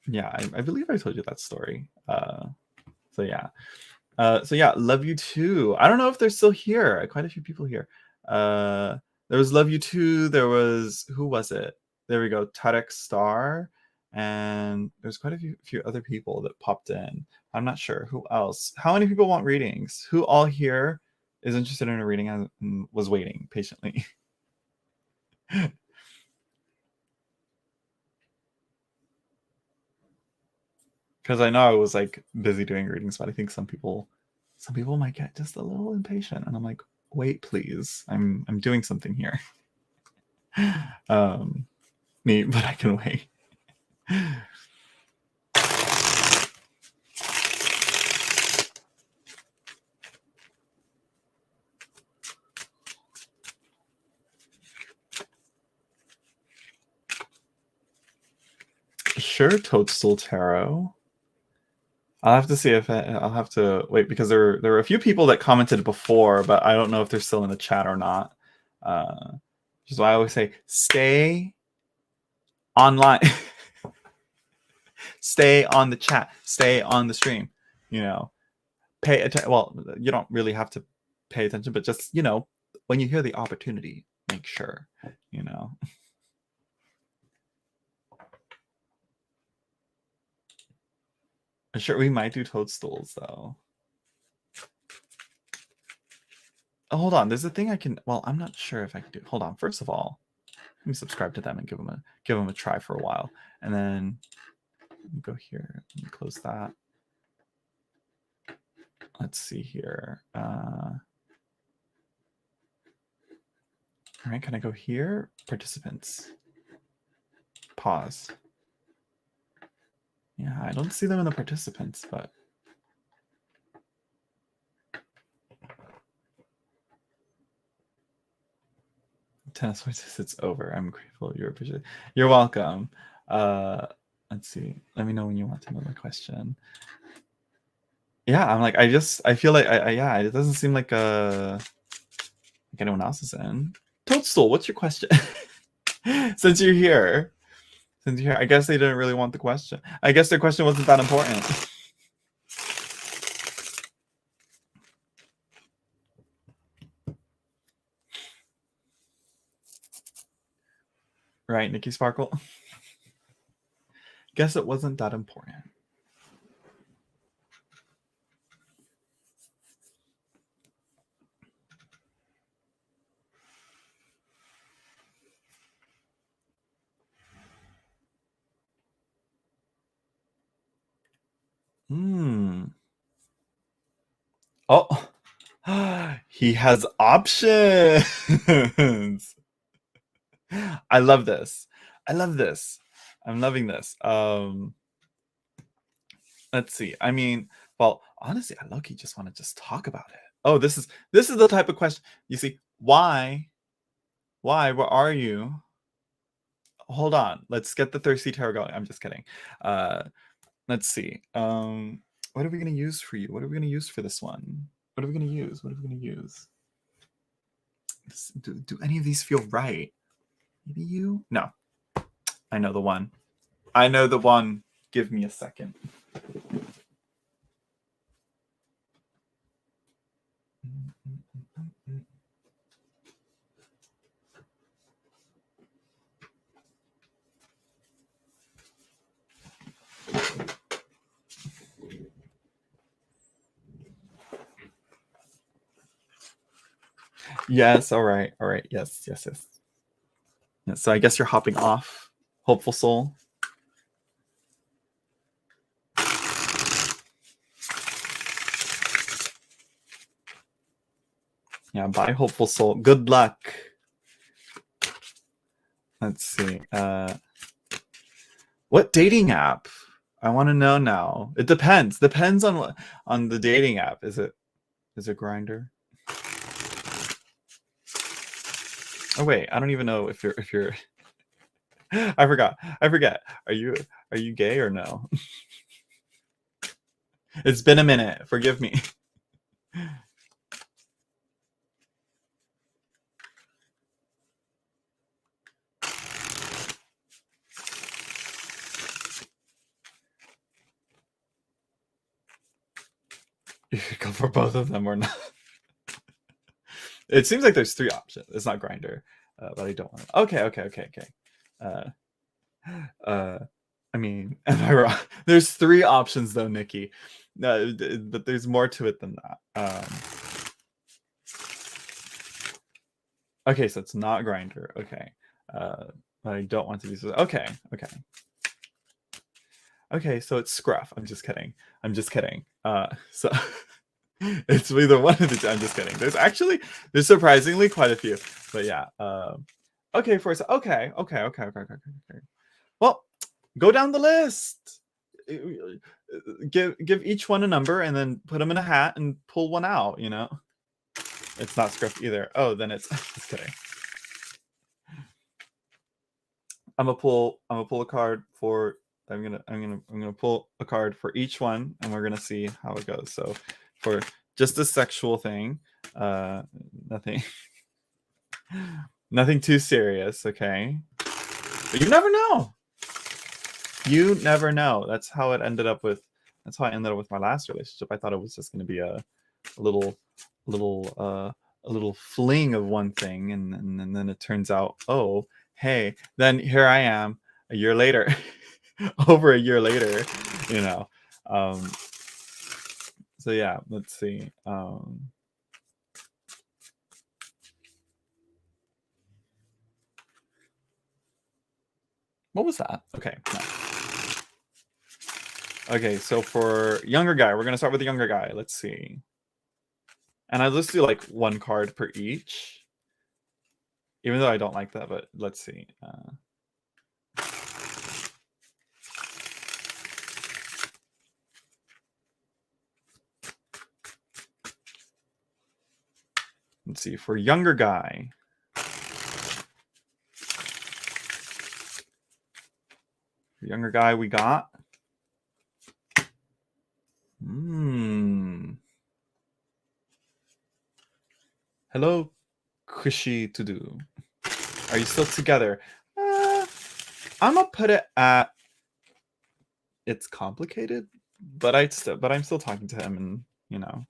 Speaker 1: yeah, I believe I told you that story. So yeah. So yeah, love you too. I don't know if they're still here. Quite a few people here. There was love you too. There was, who was it? There we go, Tarek Star, and there's quite a few other people that popped in. I'm not sure who else. How many people want readings? Who all here is interested in a reading and was waiting patiently? Because I know I was like busy doing readings, but I think some people might get just a little impatient, and I'm like, wait, please, I'm doing something here. um Me, but I can wait. Sure, Toadstool Tarot. I'll have to see if I'll have to wait, because there were a few people that commented before, but I don't know if they're still in the chat or not. Which is why I always say stay online. Stay on the chat, stay on the stream, pay attention. Well, you don't really have to pay attention, but just, when you hear the opportunity, make sure, Sure, we might do toadstools though. Oh, hold on, there's a thing I can. Well, I'm not sure if I can do. Hold on. First of all, let me subscribe to them and give them a try for a while, and then go here and close that. Let's see here. All right, can I go here? Participants. Pause. Yeah, I don't see them in the participants, but tennis voices, it's over. I'm grateful you're appreciated. You're welcome. Let's see. Let me know when you want to know the question. Yeah, I'm like, I feel like yeah, it doesn't seem like anyone else is in. Toadstool, what's your question? Since you're here. I guess they didn't really want the question. I guess their question wasn't that important. Right, Nikki Sparkle? Guess it wasn't that important. Oh, he has options. I love this. I'm loving this. Let's see. I mean, well, honestly, I low-key just want to just talk about it. Oh, this is the type of question. You see, why? Why? Where are you? Hold on. Let's get the thirsty tarot going. I'm just kidding. Let's see. What are we gonna use for you? What are we gonna use for this one? What are we gonna use? What are we gonna use? Do any of these feel right? Maybe you? No. I know the one. I know the one. Give me a second. Yes, all right. Yes. Yeah, so I guess you're hopping off, Hopeful Soul. Yeah, bye, Hopeful Soul. Good luck. Let's see. What dating app? I want to know now. It depends. Depends on what on the dating app. Is it Grindr? Oh wait, I don't even know if you're I forgot. Are you gay or no? It's been a minute. Forgive me. You could go for both of them or not. It seems like there's 3 options. It's not Grindr, but I don't want to. Okay. I mean, am I wrong? There's 3 options though, Nikki. No, but there's more to it than that. Okay, so it's not Grindr. Okay, but I don't want to be. Okay, so it's Scruff. I'm just kidding. So it's either one of the two. I'm just kidding. There's surprisingly quite a few, but yeah. Okay, okay. Well, go down the list. Give each one a number and then put them in a hat and pull one out. You know, it's not Scruff either. Oh, then it's just kidding. I'm gonna pull a card for. I'm gonna pull a card for each one, and we're gonna see how it goes. So, for just a sexual thing, nothing, nothing too serious. Okay, but you never know. You never know. That's how I ended up with my last relationship. I thought it was just gonna be a little, a little fling of one thing, and then it turns out, oh, hey, then here I am a year later. Over a year later, you know. So yeah, let's see. What was that? Okay. No. Okay, so for younger guy, we're gonna start with the younger guy. Let's see. And I just do like 1 card per each. Even though I don't like that, but let's see. Let's see, for younger guy. For younger guy, we got. Hello, Kushi to do. Are you still together? I'm gonna put it at. It's complicated, but I'm still talking to him, and you know.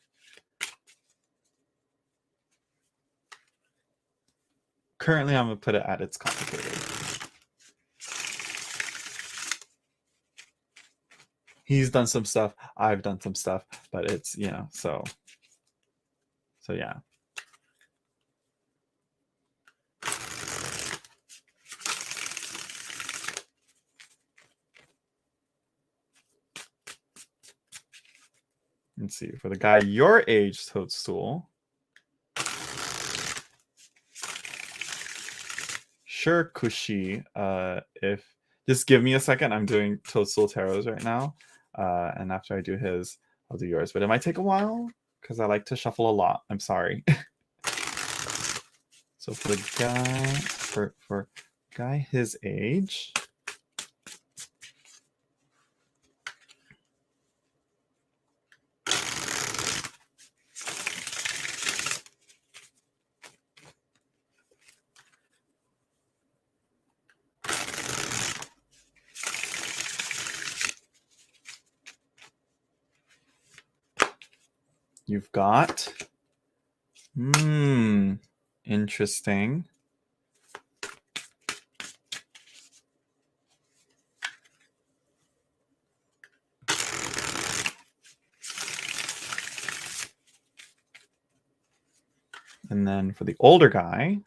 Speaker 1: Currently, I'm gonna put it at it's complicated. He's done some stuff. I've done some stuff, but it's so yeah. Let's see, for the guy your age, Toadstool. Sure, Kushi. If just give me a second, I'm doing Toadstool tarots right now. And after I do his, I'll do yours. But it might take a while because I like to shuffle a lot. I'm sorry. So for the guy, for guy his age, you've got, interesting. And then for the older guy,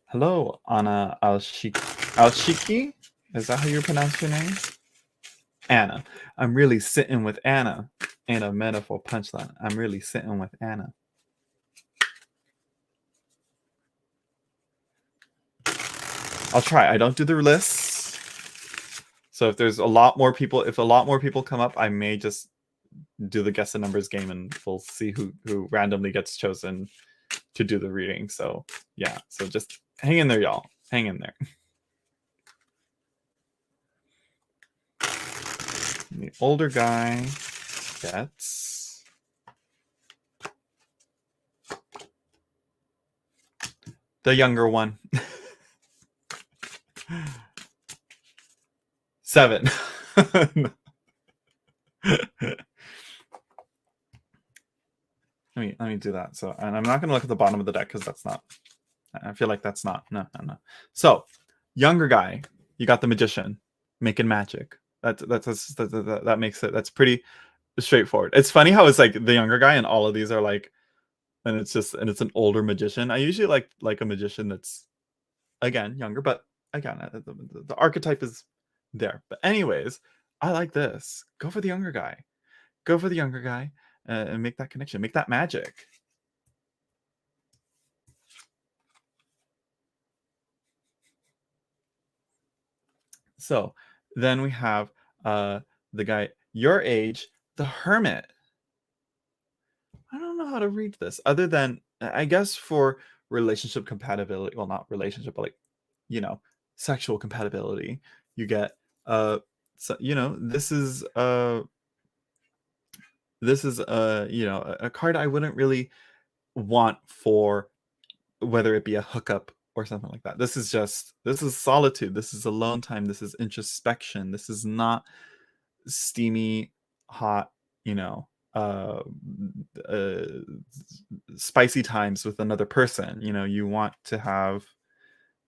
Speaker 1: hello, Anna Alshiki. Is that how you pronounce your name? Anna. I'm really sitting with Anna. In a metaphor punchline. I'm really sitting with Anna. I'll try. I don't do the lists. So if there's a lot more people, come up, I may just do the guess the numbers game and we'll see who randomly gets chosen to do the reading. So yeah, so just hang in there, y'all. Hang in there. The older guy gets the younger one. 7. Let me do that. So, and I'm not going to look at the bottom of the deck because that's not. I feel like that's not. No. So, younger guy, you got the magician making magic. That makes it. That's pretty straightforward. It's funny how it's like the younger guy, and all of these are like, and it's an older magician. I usually like a magician that's again younger, but again the archetype is there. But anyways, I like this. Go for the younger guy. Go for the younger guy and make that connection. Make that magic. So then we have the guy your age, the hermit. I don't know how to read this other than I guess for relationship compatibility. Well, not relationship, but like sexual compatibility. You get so, this is a card I wouldn't really want for whether it be a hookup or something like that. This is solitude. This is alone time. This is introspection. This is not steamy, hot, uh, uh, spicy times with another person. You want to have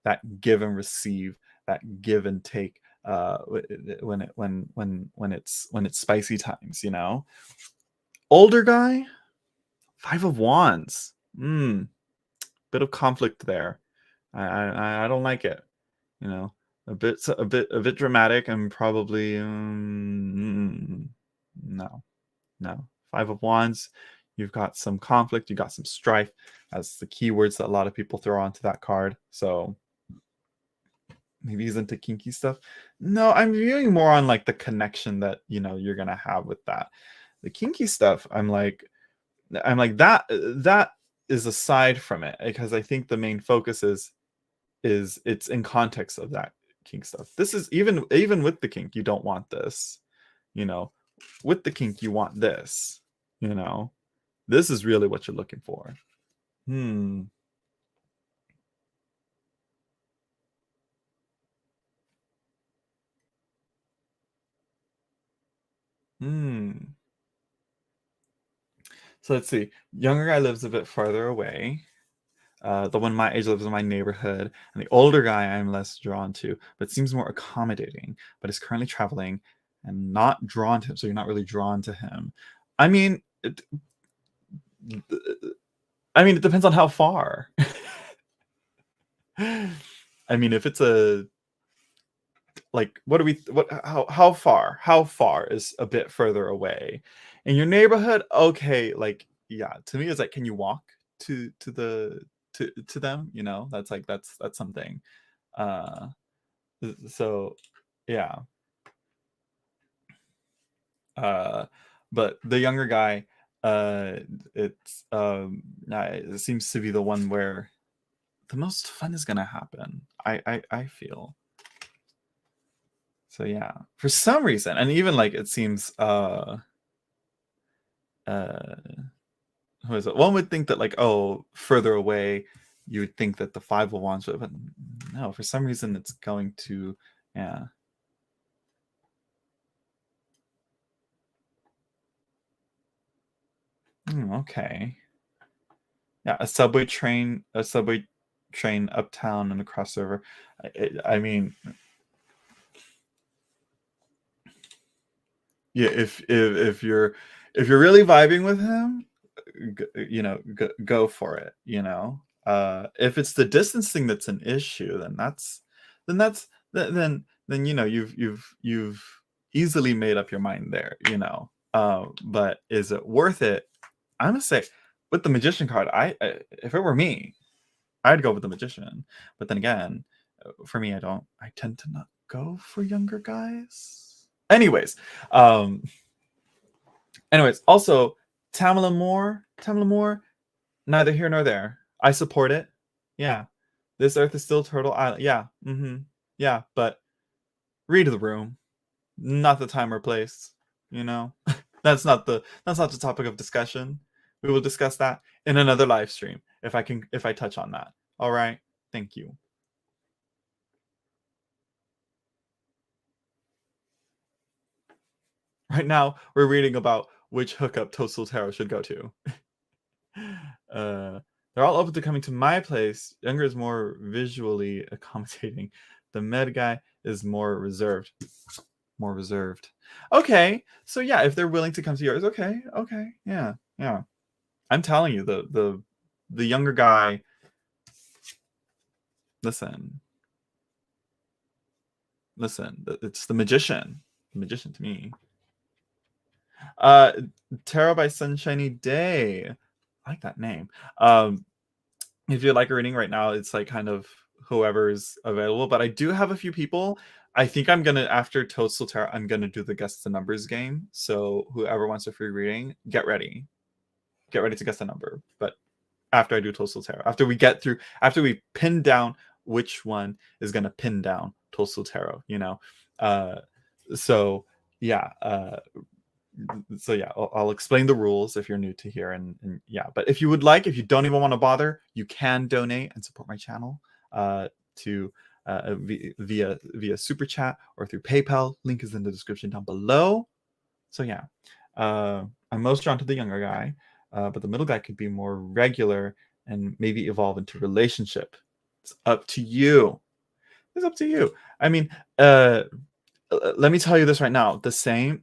Speaker 1: that give and receive, that give and take when it's spicy times. Older guy, 5 of Wands. Bit of conflict there. I don't like it. A bit dramatic and probably no. 5 of Wands. You've got some conflict. You got some strife. That's the keywords that a lot of people throw onto that card. So maybe he's into kinky stuff. No, I'm viewing more on like the connection that you're gonna have with that. The kinky stuff, I'm like that is aside from it because I think the main focus is it's in context of that kink stuff. This is even with the kink, you don't want this. With the kink, you want this. This is really what you're looking for. So let's see. Younger guy lives a bit farther away. The one my age lives in my neighborhood, and the older guy I'm less drawn to, but seems more accommodating, but is currently traveling and not drawn to him. So you're not really drawn to him. I mean, it depends on how far. I mean, if it's how far is a bit further away in your neighborhood? Okay, like yeah, to me it's like, can you walk to them, you know? That's like that's something. Uh so yeah. Uh but the younger guy, uh it's it seems to be the one where the most fun is gonna happen. I feel. So yeah. For some reason, and even like it seems uh who is it? One would think that like, oh, further away, you would think that the five will launch it, but no, for some reason it's going to, yeah. Okay. Yeah, a subway train uptown and a crossover. I mean, yeah, if you're really vibing with him, you know, go for it, you know. If it's the distance thing that's an issue, then that's then you know you've easily made up your mind there, you know. But is it worth it? I'm gonna say with the magician card, I if it were me, I'd go with the magician. But then again, for me, I tend to not go for younger guys. Um, also Tamala Moore, neither here nor there. I support it. Yeah. This Earth is still Turtle Island. Yeah. Yeah, but read the room. Not the time or place. You know? That's not the topic of discussion. We will discuss that in another live stream if I touch on that. All right. Thank you. Right now, we're reading about which hookup Toast Tarot should go to. uh, they're all open to coming to my place. Younger is more visually accommodating. The med guy is more reserved. More reserved. Okay, so yeah, if they're willing to come to yours, okay, yeah, yeah. I'm telling you, the younger guy. Listen, listen. It's the magician. The magician to me. Uh, Tarot by Sunshiny Day. I like that name. If you like a reading right now, it's like kind of whoever's available. But I do have a few people. I think I'm gonna after Toadstool Tarot, I'm gonna do the guess the numbers game. So whoever wants a free reading, get ready. Get ready to guess the number. But after I do Toadstool Tarot, after we pin down which one is gonna pin down Toadstool Tarot, you know. Uh so yeah, so yeah, I'll explain the rules if you're new to here, and yeah, but if you would like, if you don't even want to bother, you can donate and support my channel to via super chat or through PayPal. Link is in the description down below. So yeah, I'm most drawn to the younger guy, but the middle guy could be more regular and maybe evolve into relationship. It's up to you. It's up to you. I mean, let me tell you this right now. The same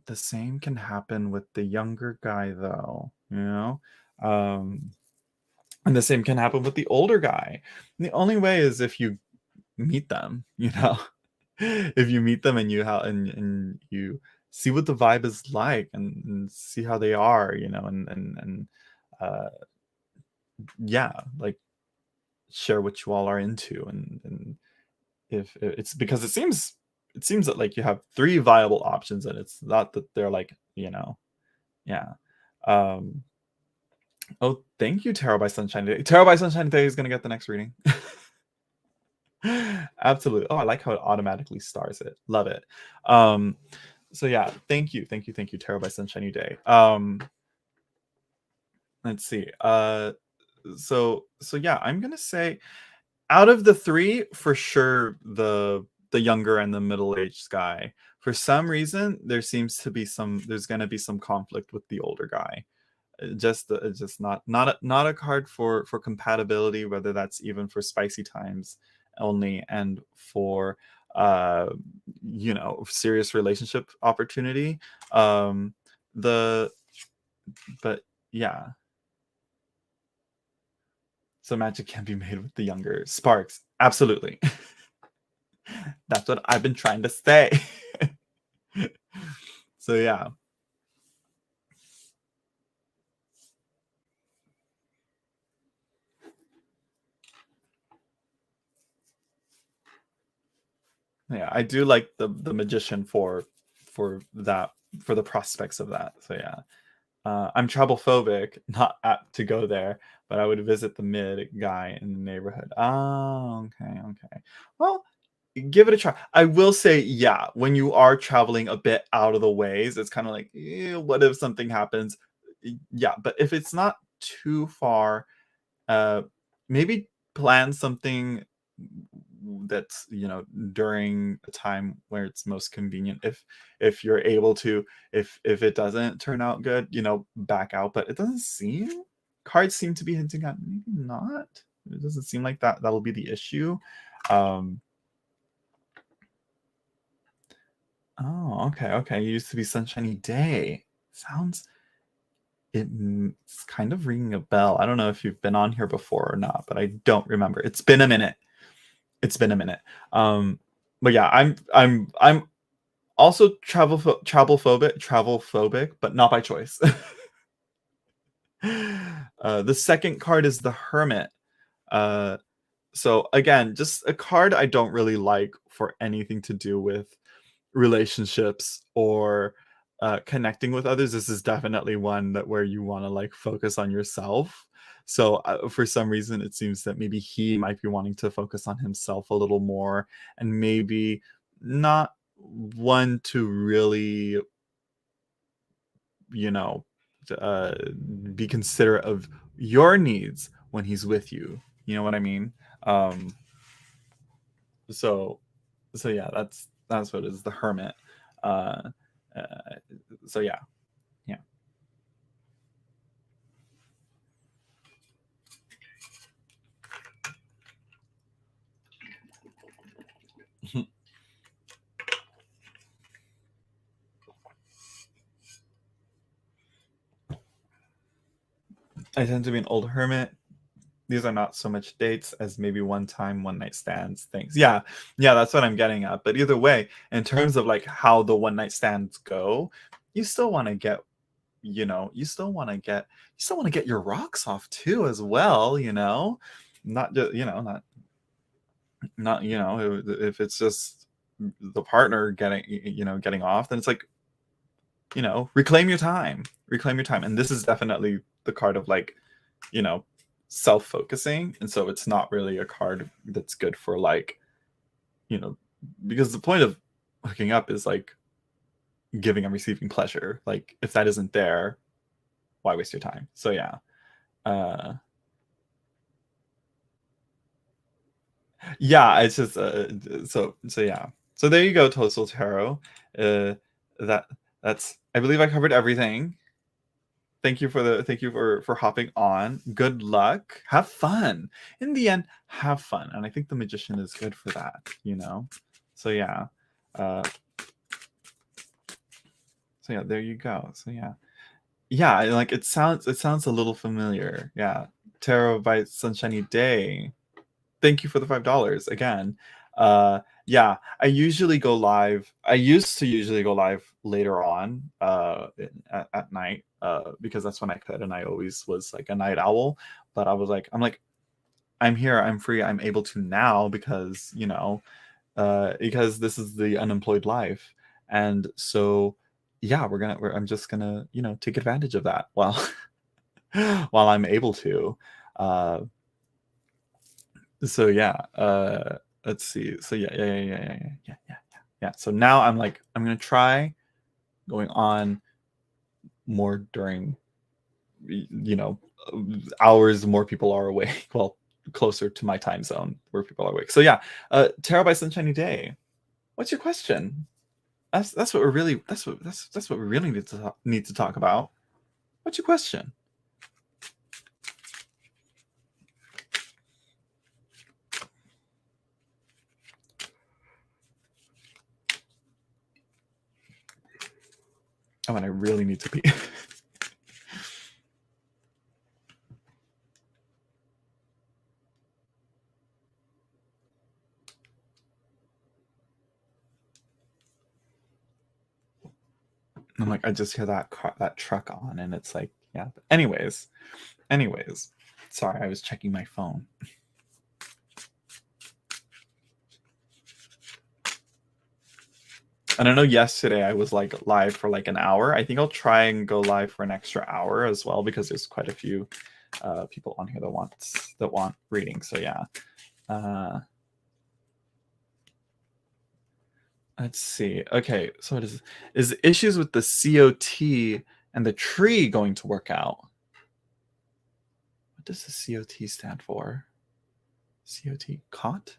Speaker 1: can happen with the younger guy, though. You know, um, and the same can happen with the older guy. And the only way is if you meet them. You know, if you meet them and and you see what the vibe is like and see how they are. You know, and uh, yeah, like share what you all are into and if it's because it seems that like you have three viable options and it's not that they're like, you know, yeah. um oh, thank you, Tarot by Sunshine Day. Tarot by Sunshine Day is gonna get the next reading. Absolutely. Oh, I like how it automatically stars it. Love it. So yeah, thank you, Tarot by Sunshiny Day. Let's see. So yeah, I'm gonna say out of the three, for sure, the younger and the middle-aged guy. For some reason, there's going to be some conflict with the older guy. It's just not a card for compatibility, whether that's even for spicy times only and for uh you know, serious relationship opportunity. The but yeah, so magic can be made with the younger sparks. Absolutely. That's what I've been trying to say. So yeah. Yeah, I do like the magician for that, for the prospects of that. So yeah. I'm travel phobic, not apt to go there, but I would visit the mid guy in the neighborhood. Oh, okay, okay. Well, give it a try. I will say, yeah, when you are traveling a bit out of the ways, it's kind of like, what if something happens? Yeah, but if it's not too far, uh, maybe plan something that's, during a time where it's most convenient. If you're able to, if it doesn't turn out good, back out. But it doesn't seem, cards seem to be hinting at maybe not. It doesn't seem like that'll be the issue. Um, oh, okay, okay. It used to be Sunshiny Day. Sounds, it's kind of ringing a bell. I don't know if you've been on here before or not, but I don't remember. It's been a minute. It's been a minute. Um, but yeah, I'm also travel phobic, but not by choice. The second card is the Hermit. Uh, so again, just a card I don't really like for anything to do with relationships or connecting with others. This is definitely one that where you want to like focus on yourself. So for some reason, it seems that maybe he might be wanting to focus on himself a little more, and maybe not one to really, you know, uh, be considerate of your needs when he's with you. You know what I mean? Um, so so yeah, that's what it is, the Hermit. Uh, uh, so yeah, yeah. I tend to be an old hermit. These are not so much dates as maybe one time, one night stands things. Yeah, yeah, that's what I'm getting at. But either way, in terms of like how the one night stands go, you still want to get, you still want to get your rocks off too as well. Not just, not, if it's just the partner getting off, then it's like, reclaim your time, reclaim your time. And this is definitely the card of like, you know self-focusing, and so it's not really a card that's good for like, you know because the point of hooking up is like giving and receiving pleasure. Like if that isn't there, why waste your time? So yeah. uh yeah, it's just so yeah. So there you go, Toastal Tarot. That that's, I believe I covered everything. Thank you for hopping on. Good luck. Have fun. In the end, have fun. And I think the magician is good for that. So yeah. Uh so yeah, there you go. So yeah. Yeah, like it sounds a little familiar. Yeah. Tarot by Sunshiny Day. Thank you for the $5 again. Yeah, I used to usually go live later on at night, because that's when I could, and I always was like a night owl. But I'm like, I'm here, I'm free, I'm able to now because, because this is the unemployed life. And so yeah, I'm just gonna, take advantage of that while while I'm able to. Uh so yeah, let's see. So yeah, yeah, yeah, yeah, yeah, yeah, yeah, yeah, yeah. So now I'm gonna try going on more during, you know hours more people are awake. Well, closer to my time zone where people are awake. So yeah, Tarot by Sunshiny Day. What's your question? That's what we really need to talk about. What's your question? Oh, and I really need to pee. I'm like, I just hear that truck on, and it's like, yeah. But anyways, sorry, I was checking my phone. And I know yesterday I was like live for like an hour. I think I'll try and go live for an extra hour as well, because there's quite a few people on here that want reading. So yeah. Let's see. Okay, so it is issues with the COT and the tree going to work out? What does the COT stand for? COT caught?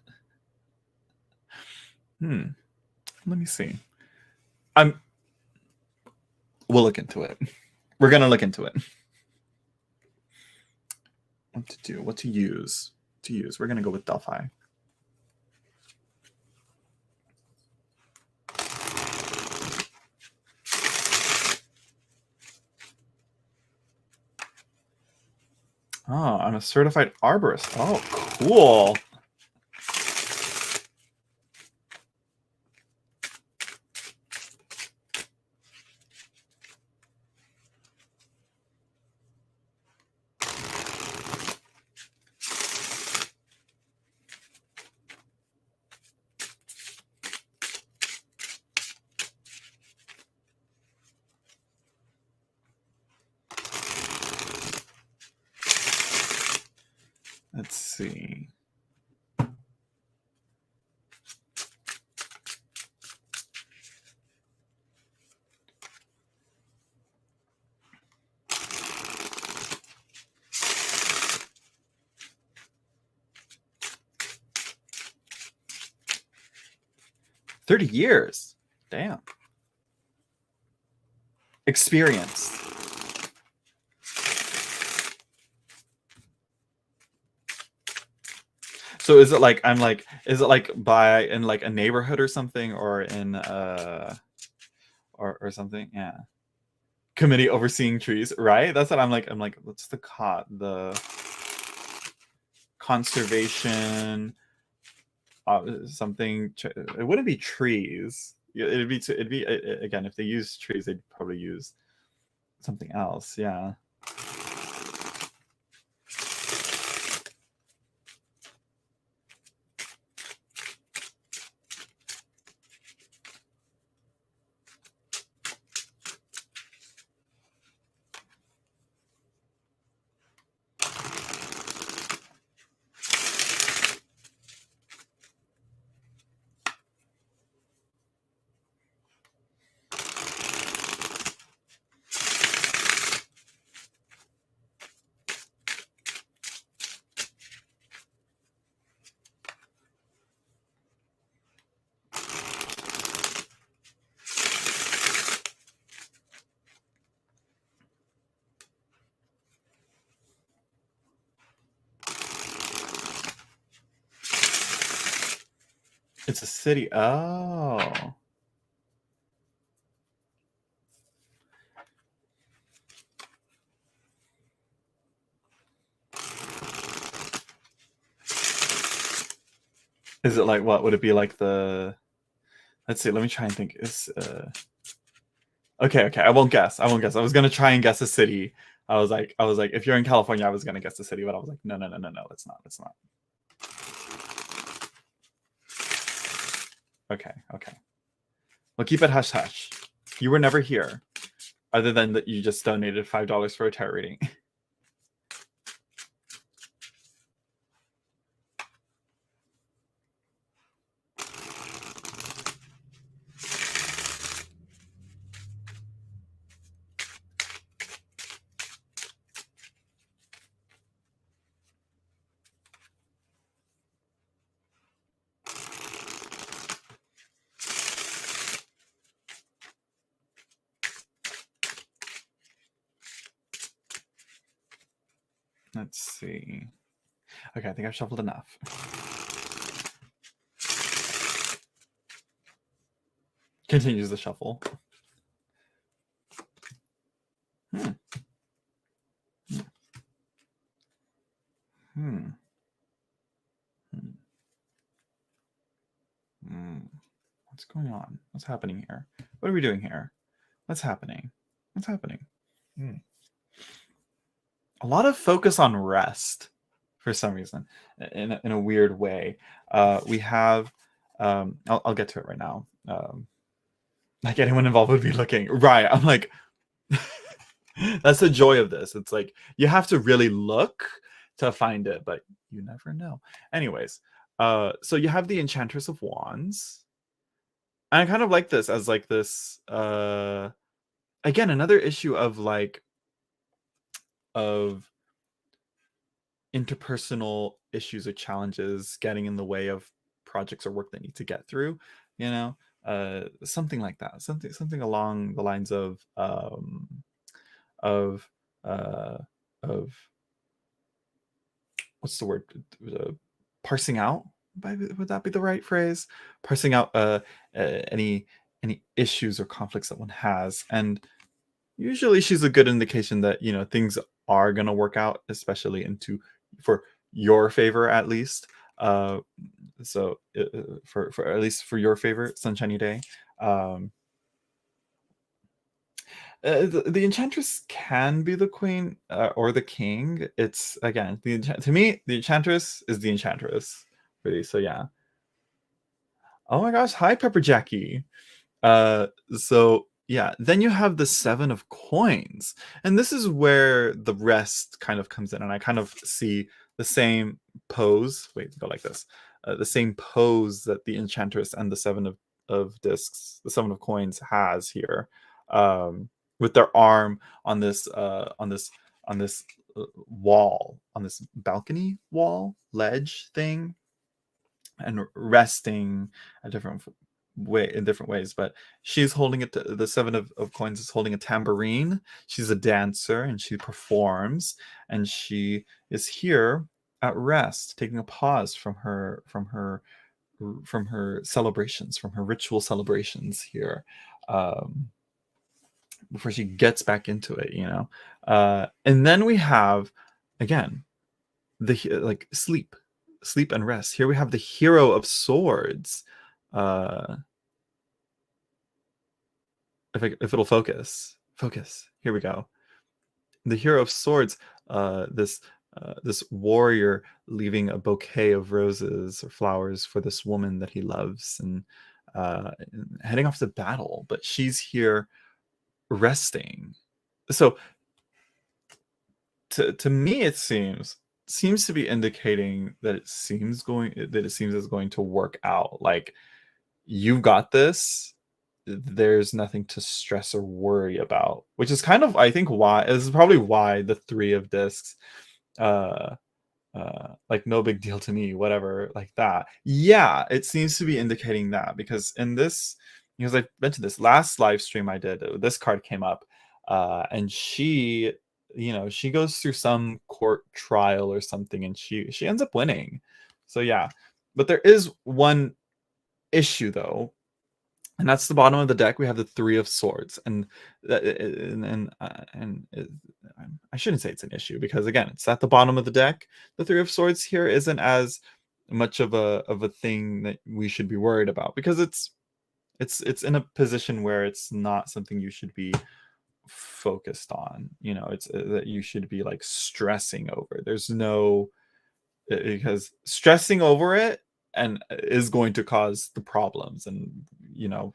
Speaker 1: Let me see. We'll look into it. We're gonna look into it. What to do? What to use? We're gonna go with Delphi. Oh, I'm a certified arborist. Oh, cool. Let's see. $30 years. Damn. Experience. So is it like is it like by in like a neighborhood or something, or in or something? Yeah. Committee overseeing trees, right? That's what I'm like, what's the conservation something, it wouldn't be trees. It'd be again, if they use trees, they'd probably use something else. Yeah. It's a city. Oh. Is it like, what would it be like the, let's see, let me try and think. Is okay, I won't guess. I was gonna try and guess a city. I was like, if you're in California, I was gonna guess the city, but I was like, no, let's not. Okay. We'll keep it hush hush. You were never here, other than that you just donated $5 for a tarot reading. Let's see. Okay, I think I've shuffled enough. Continues the shuffle. What's going on? What's happening here? What are we doing here? What's happening? A lot of focus on rest for some reason, in a weird way. We have, I'll get to it right now. like anyone involved would be looking. Right. I'm like, that's the joy of this. It's like you have to really look to find it, but you never know. Anyways, so you have the Enchantress of Wands. And I kind of like this as like this again, another issue of like of interpersonal issues or challenges getting in the way of projects or work that need to get through, you know, something like that, something along the lines of uh of what's the word, uh, parsing out, would that be the right phrase, parsing out any issues or conflicts that one has. And usually she's a good indication that, you know, things are going to work out, especially into for your favor at least. uh so for at least for your favor, sunshiny day. um the enchantress can be the queen, or the king. It's again to me the enchantress is the enchantress, really. So yeah. Oh my gosh, hi Pepper Jackie. So yeah, then you have the seven of coins, and this is where the rest kind of comes in, and I kind of see the same pose. Wait, go like this. The same pose that the enchantress and the seven of discs, the seven of coins has here, with their arm on this on this wall, on this balcony wall ledge thing, and resting a different way in different ways. But she's holding it, the seven of coins is holding a tambourine. She's a dancer and she performs, and she is here at rest, taking a pause from her celebrations, from her ritual celebrations here, um before she gets back into it, you know. And then we have again the like sleep and rest. Here we have the Hero of Swords. uh if it'll focus, here we go. The Hero of Swords, this warrior leaving a bouquet of roses or flowers for this woman that he loves, and heading off to battle, but she's here resting. So to me it seems to be indicating that it seems it's going to work out. Like, you got this. There's nothing to stress or worry about, which is kind of, I think, why this is probably why the three of discs, uh like, no big deal to me, whatever, like that. Yeah, it seems to be indicating that, because in this, because I mentioned this last live stream I did, this card came up, and she, you know, she goes through some court trial or something, and she ends up winning. So yeah, but there is one issue though, and that's the bottom of the deck. We have the Three of Swords, and I shouldn't say it's an issue, because again, it's at the bottom of the deck. The Three of Swords here isn't as much of a thing that we should be worried about, because it's in a position where it's not something you should be focused on. You know, it's that you should be like stressing over. There's no, because stressing over it and is going to cause the problems, and you know,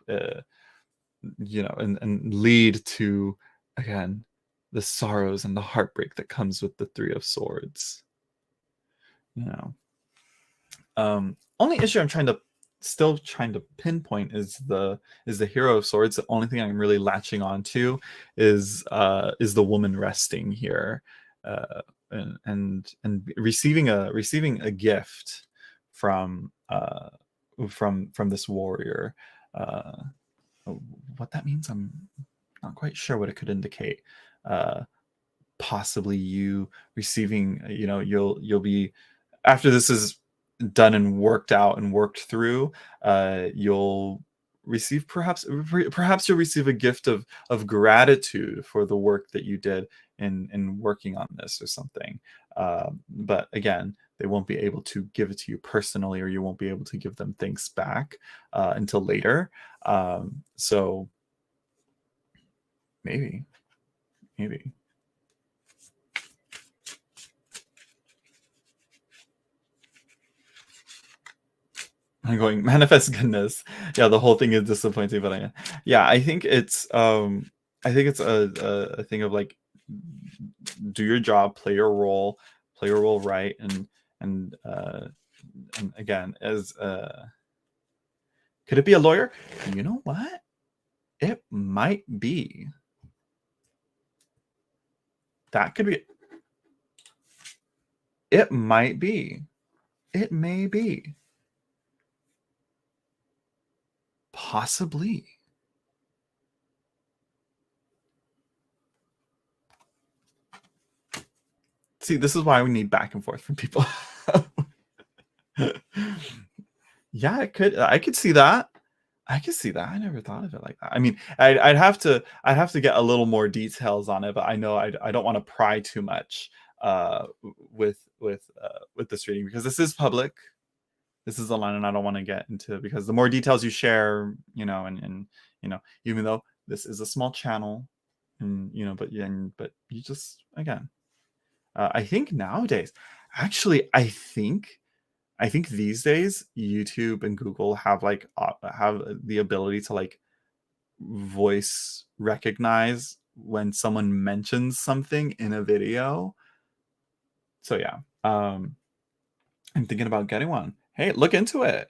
Speaker 1: and lead to, again, the sorrows and the heartbreak that comes with the Three of Swords, you know. Only issue I'm still trying to pinpoint is the Hero of Swords. The only thing I'm really latching onto is the woman resting here, and receiving a gift from from this warrior. What that means, I'm not quite sure what it could indicate. Possibly you receiving, you know, you'll be, after this is done and worked out and worked through, you'll receive, perhaps you'll receive a gift of gratitude for the work that you did in working on this or something. But again, they won't be able to give it to you personally, or you won't be able to give them things back until later. So maybe I'm going manifest goodness. Yeah, the whole thing is disappointing, but Yeah, I think it's a thing of like, do your job, play your role right, and uh and again, as could it be a lawyer? You know what? It might be. That could be. It might be. It may be. Possibly. See, this is why we need back and forth from people. Yeah, it could. I could see that. I could see that. I never thought of it like that. I mean, I'd have to get a little more details on it, but I know I don't want to pry too much with this reading, because this is public. This is a line, and I don't want to get into, because the more details you share, and even though this is a small channel, and but you just, again, I think nowadays, actually, I think these days YouTube and Google have like have the ability to like voice recognize when someone mentions something in a video. So yeah, I'm thinking about getting one. Hey, look into it.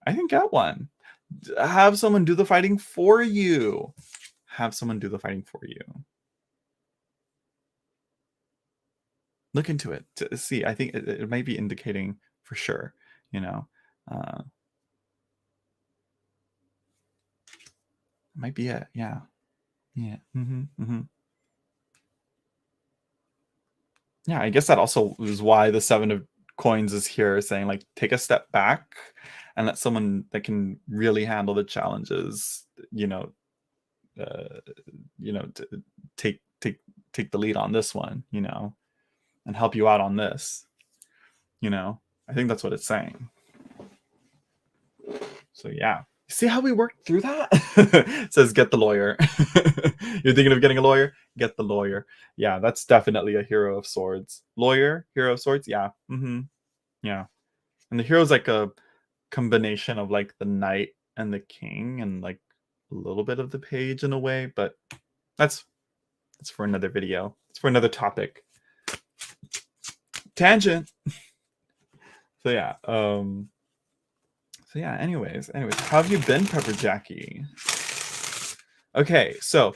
Speaker 1: I can get one. Have someone do the fighting for you. Have someone do the fighting for you. Look into it to see. I think it might be indicating for sure. Uh, might be it. Yeah. Yeah. Yeah, I guess that also is why the Seven of Coins is here, saying like, take a step back and let someone that can really handle the challenges, uh, take take the lead on this one, and help you out on this. I think that's what it's saying. So yeah. See how we worked through that? It says get the lawyer. You're thinking of getting a lawyer? Get the lawyer. Yeah, that's definitely a hero of swords. Lawyer, hero of swords? Yeah. Yeah. And the hero's like a combination of like the knight and the king, and like a little bit of the page in a way, but that's for another video. It's for another topic. Tangent. So yeah. Anyways, how have you been, Pepper Jackie? Okay, so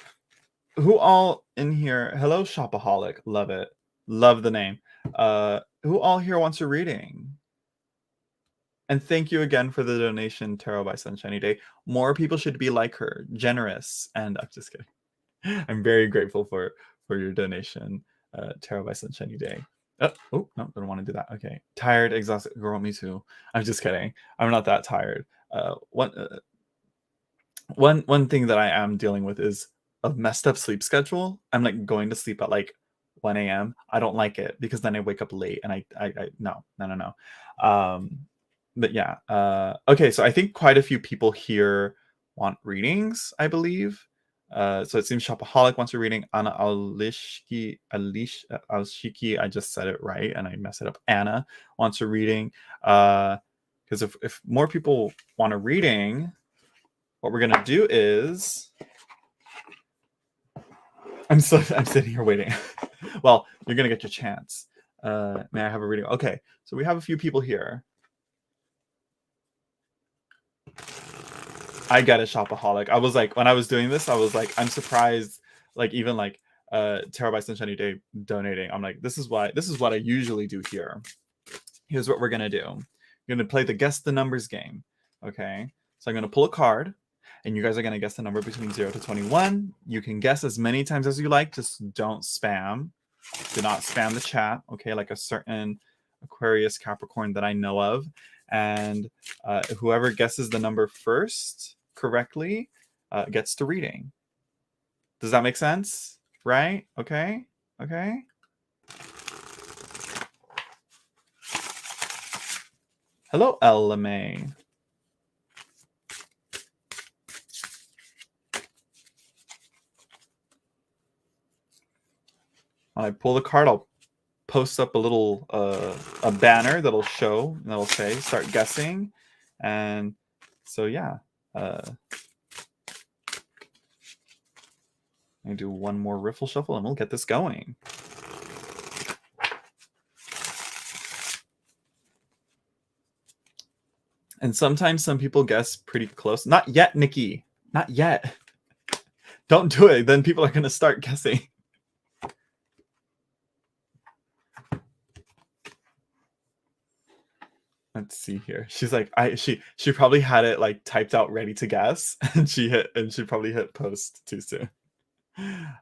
Speaker 1: who all in here? Hello, Shopaholic. Love it. Love the name. Who all here wants a reading? And thank you again for the donation, Tarot by Sunshiny Day. More people should be like her, generous. And I'm just kidding. I'm very grateful for your donation, Tarot by Sunshiny Day. Oh no, don't want to do that. Okay, tired, exhausted. Girl, me too. I'm just kidding. I'm not that tired. One thing that I am dealing with is a messed up sleep schedule. I'm like going to sleep at like 1 a.m. I don't like it, because then I wake up late, and I no. But yeah. Okay, so I think quite a few people here want readings, I believe. So it seems Shopaholic wants a reading. Anna Alishki, I just said it right and I messed it up. Anna wants a reading. Because if more people want a reading, what we're gonna do is, I'm sitting here waiting. Well, you're gonna get your chance. May I have a reading? Okay, so we have a few people here. I get a Shopaholic. I was like, when I was doing this, I was like, I'm surprised. Like even like Tarot by Sunshiny Day donating. I'm like, this is what I usually do here. Here's what we're gonna do. We're gonna play the guess the numbers game. Okay, so I'm gonna pull a card, and you guys are gonna guess the number between 0 to 21. You can guess as many times as you like. Just don't spam. Do not spam the chat. Okay, like a certain Aquarius, Capricorn that I know of, and whoever guesses the number first correctly gets to reading. Does that make sense? Right? Okay. Hello, LMA. When I pull the card, I'll post up a little a banner that'll show, and that'll say start guessing. And so yeah, me do one more riffle shuffle and we'll get this going. And sometimes some people guess pretty close. Not yet, Nikki. Not yet. Don't do it. Then people are going to start guessing. Let's see here. She's like, she probably had it like typed out ready to guess, and she probably hit post too soon.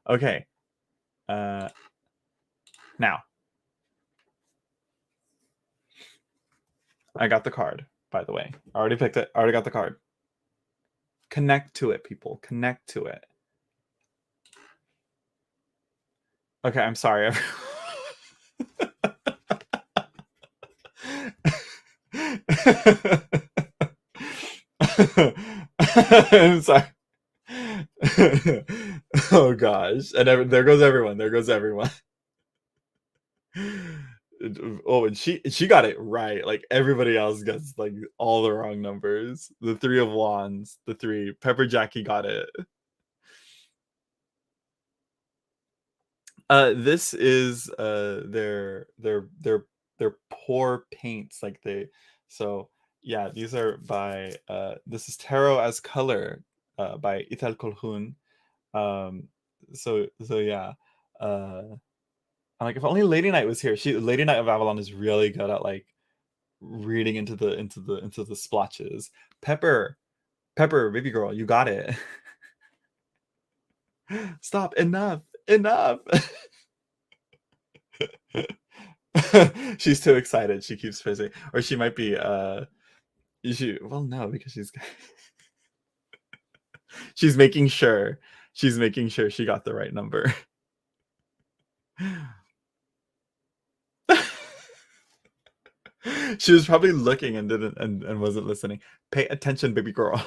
Speaker 1: Okay. Now. I got the card, by the way. I already picked it. I already got the card. Connect to it, people. Connect to it. Okay, I'm sorry. I'm sorry. Oh gosh. And there goes everyone. There goes everyone. Oh, and she got it right. Like everybody else gets like all the wrong numbers. The 3 of Wands, the 3. Pepper Jackie got it. This is their pour paints, like they. So yeah, these are by this is Tarot as Color by Ital Colhun. So yeah. I'm like, if only Lady Night was here. Lady Night of Avalon is really good at like reading into the splotches. Pepper, baby girl, you got it. Stop, enough. She's too excited. She keeps fizzing. Or she might be well, no, because she's making sure she got the right number. She was probably looking and didn't and wasn't listening. Pay attention, baby girl.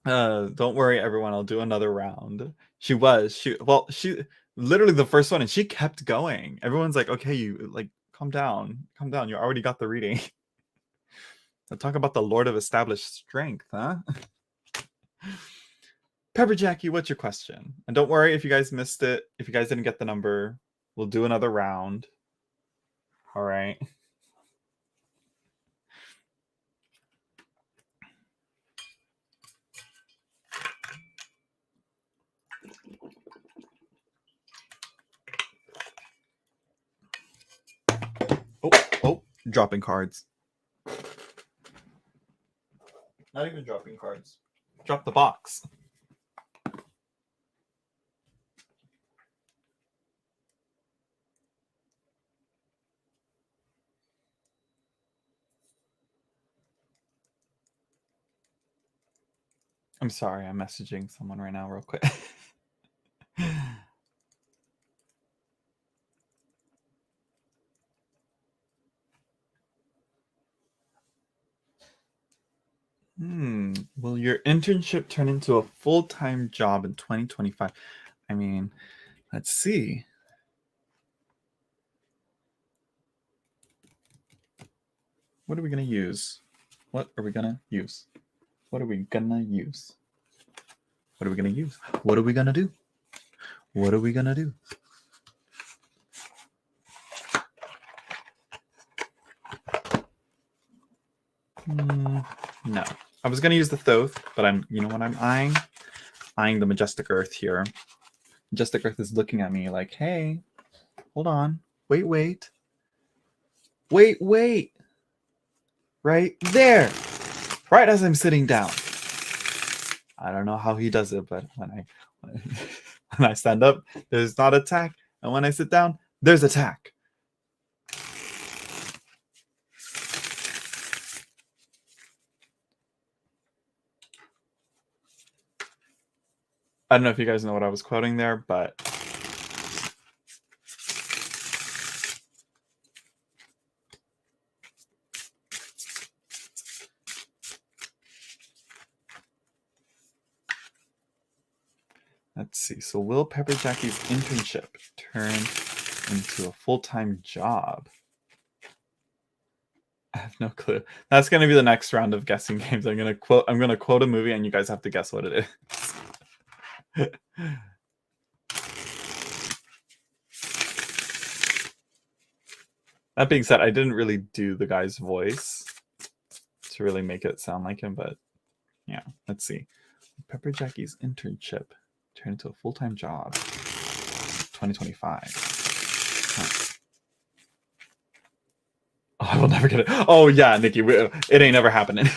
Speaker 1: Don't worry, everyone. I'll do another round. She literally the first one, and she kept going. Everyone's like, okay, you like calm down. You already got the reading. So talk about the Lord of Established Strength, huh? Pepper Jackie, what's your question? And don't worry if you guys missed it. If you guys didn't get the number, we'll do another round. All right. Oh, dropping cards. Not even dropping cards. Drop the box. I'm sorry, I'm messaging someone right now real quick. Will your internship turn into a full-time job in 2025? I mean, let's see. What are we going to use? What are we going to use? What are we going to use? What are we going to use? What are we going to do? What are we going to do? No. I was going to use the Thoth, but you know what I'm eyeing? Eyeing the Majestic Earth here. Majestic Earth is looking at me like, hey, hold on. Wait. Right there. Right as I'm sitting down. I don't know how he does it, but when I stand up, there's not attack. And when I sit down, there's attack. I don't know if you guys know what I was quoting there, but let's see. So will Pepper Jackie's internship turn into a full-time job? I have no clue. That's gonna be the next round of guessing games. I'm gonna quote a movie, and you guys have to guess what it is. That being said, I didn't really do the guy's voice to really make it sound like him, but yeah, let's see. Pepper Jackie's internship turned into a full-time job. 2025. Huh. Oh, I will never get it. Oh yeah, Nikki, it ain't never happening.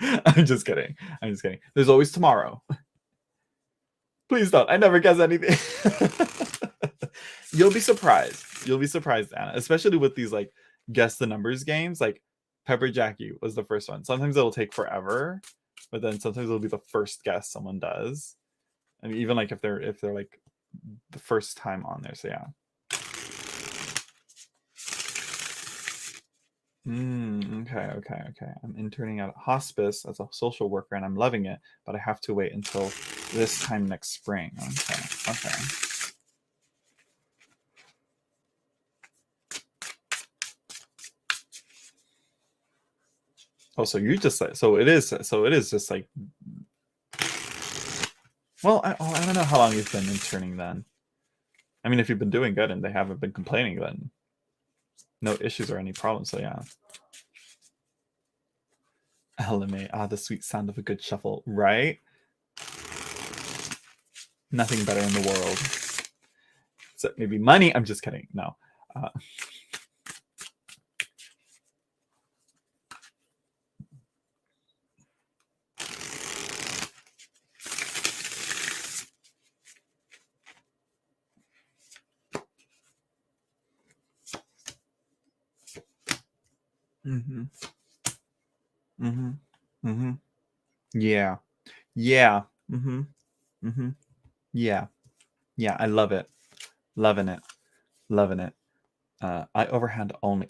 Speaker 1: I'm just kidding. I'm just kidding. There's always tomorrow. Please don't. I never guess anything. You'll be surprised. You'll be surprised, Anna, especially with these like guess the numbers games. Like Pepper Jackie was the first one. Sometimes it'll take forever, but then sometimes it'll be the first guess someone does. I mean, even like if they're like the first time on there. So yeah. Okay. I'm interning at a hospice as a social worker, and I'm loving it, but I have to wait until this time next spring. Okay. Oh, so you just like, so it is just like, well, I don't know how long you've been interning then. I mean, if you've been doing good and they haven't been complaining, then no issues or any problems. So yeah. LMA, the sweet sound of a good shuffle, right? Nothing better in the world. Except maybe money. I'm just kidding. No. Mm-hmm. Mm-hmm. Mm-hmm. Yeah. Yeah. Mm-hmm. Mm-hmm. Yeah. Yeah. I love it. Loving it. Loving it. I overhand only.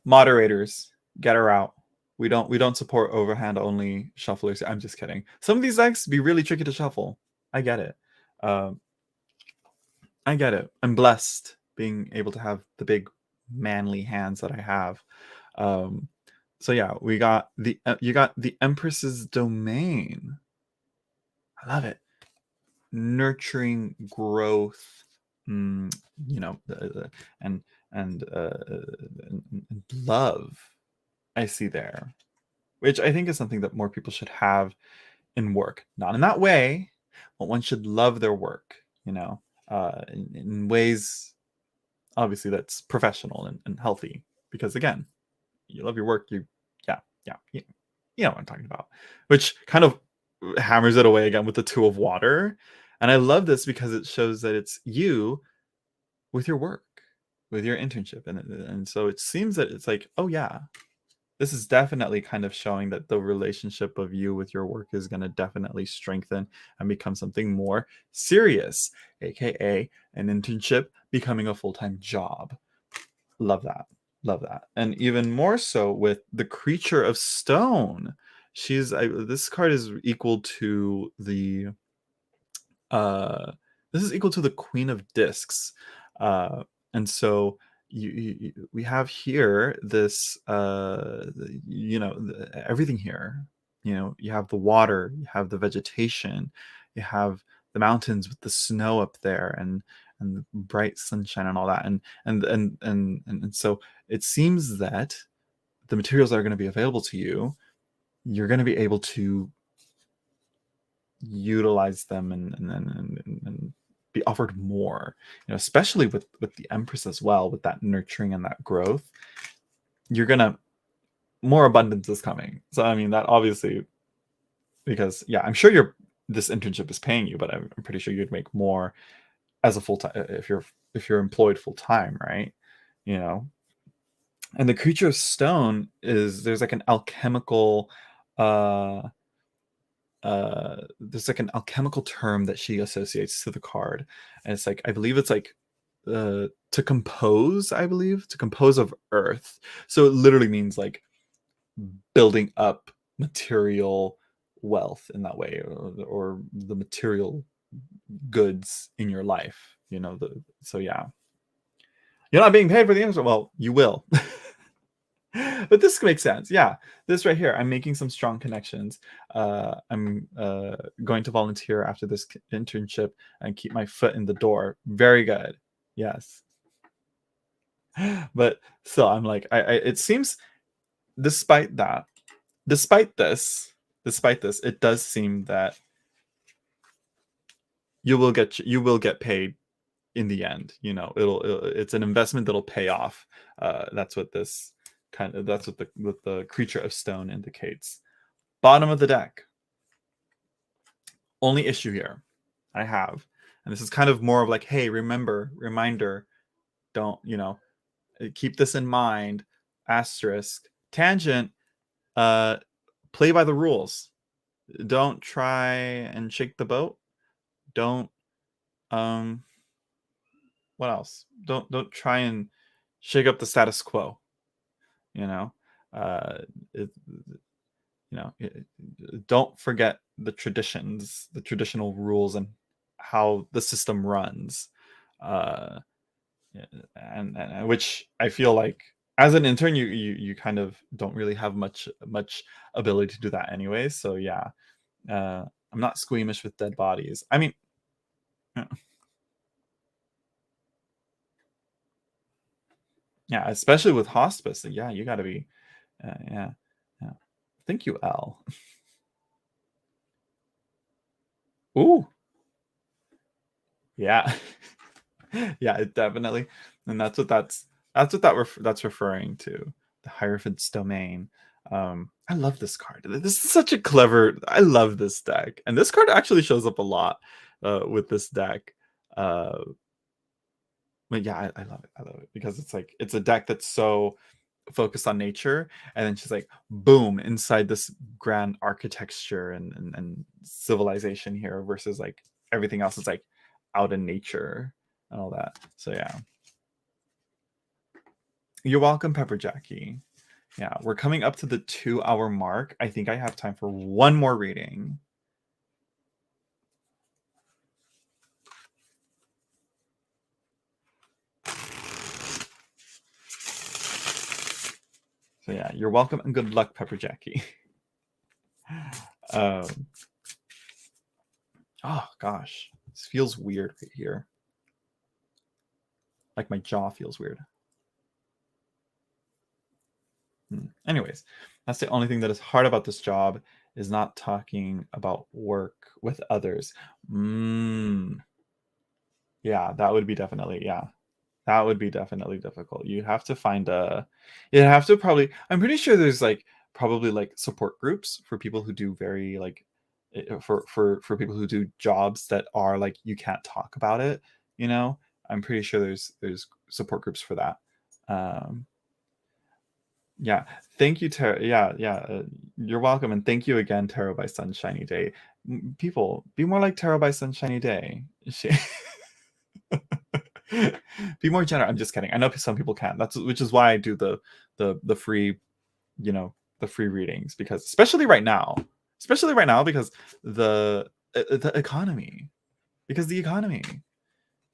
Speaker 1: Moderators, get her out. We don't support overhand only shufflers. I'm just kidding. Some of these decks be really tricky to shuffle. I get it. Um, I get it. I'm blessed being able to have the big manly hands that I have. Um, so yeah, we got the you got the Empress's Domain. I love it. Nurturing growth, you know, and and, uh, and love. I see there, which I think is something that more people should have in work. Not in that way, but one should love their work. You know, in ways obviously that's professional and healthy. Because again, you love your work. You know what I'm talking about. Which kind of hammers it away again with the two of water. And I love this because it shows that it's you with your work, with your internship, and so it seems that it's like, oh yeah, this is definitely kind of showing that the relationship of you with your work is going to definitely strengthen and become something more serious, aka an internship becoming a full-time job. Love that. Love that. And even more so with the Creature of Stone. This card is equal to the uh this is equal to the Queen of Discs. And so we have here this everything here. You know, you have the water, you have the vegetation, you have the mountains with the snow up there, and the bright sunshine and all that, and so it seems that the materials that are going to be available to you, you're going to be able to utilize them and be offered more, you know, especially with the Empress as well, with that nurturing and that growth. You're gonna, more abundance is coming. So I mean, that obviously, because yeah, I'm sure this internship is paying you, but I'm pretty sure you'd make more as a full-time, if you're employed full-time, right? You know. And the Creature of Stone there's like an alchemical uh there's like an alchemical term that she associates to the card, and it's like, I believe it's like, to compose, I believe, to compose of earth. So it literally means like building up material wealth in that way, or the material goods in your life, you know. So yeah, You're not being paid for the internship. Well, you will. But this makes sense. Yeah, this right here. I'm making some strong connections. I'm going to volunteer after this internship and keep my foot in the door. Very good. Yes. But still, I'm like, it seems, despite that, despite this, it does seem that you will get paid in the end. It's an investment that'll pay off. That's what the creature of stone indicates. Bottom of the deck. Only issue here I have, and this is kind of more of like, hey, reminder, don't, keep this in mind, asterisk, tangent, play by the rules. Don't try and shake the boat. Don't, what else? Don't try and shake up the status quo. It, don't forget the traditions, the traditional rules, and how the system runs. Uh, and which I feel like as an intern, you kind of don't really have much ability to do that anyway. So yeah, I'm not squeamish with dead bodies. I mean, yeah, especially with hospice. Yeah, you got to be, yeah. Thank you, L. Ooh, yeah. Yeah, it definitely, and that's referring to, the Hierophant's Domain. I love this card. This is such a clever. I love this deck, and this card actually shows up a lot with this deck. But yeah, I love it. I love it because it's a deck that's so focused on nature, and then she's like, boom, inside this grand architecture and civilization here, versus like everything else is like out in nature and all that. So yeah, you're welcome, Pepper Jackie. Yeah, we're coming up to the 2-hour mark. I think I have time for one more reading. So yeah, you're welcome and good luck, Pepper Jackie. Oh gosh, this feels weird right here. Like my jaw feels weird. Anyways, that's the only thing that is hard about this job, is not talking about work with others. Yeah, that would be definitely, yeah. That would be definitely difficult. You have to find a, you have to probably, I'm pretty sure there's like probably like support groups for people who do very like, for people who do jobs that are like, you can't talk about it, I'm pretty sure there's support groups for that. Yeah, thank you, Tara. Yeah, you're welcome, and thank you again, Tarot by Sunshiny Day. People, be more like Tarot by Sunshiny Day. Be more generous. I'm just kidding. I know some people can. Which is why I do the free, the free readings, because especially right now, because the economy, the economy,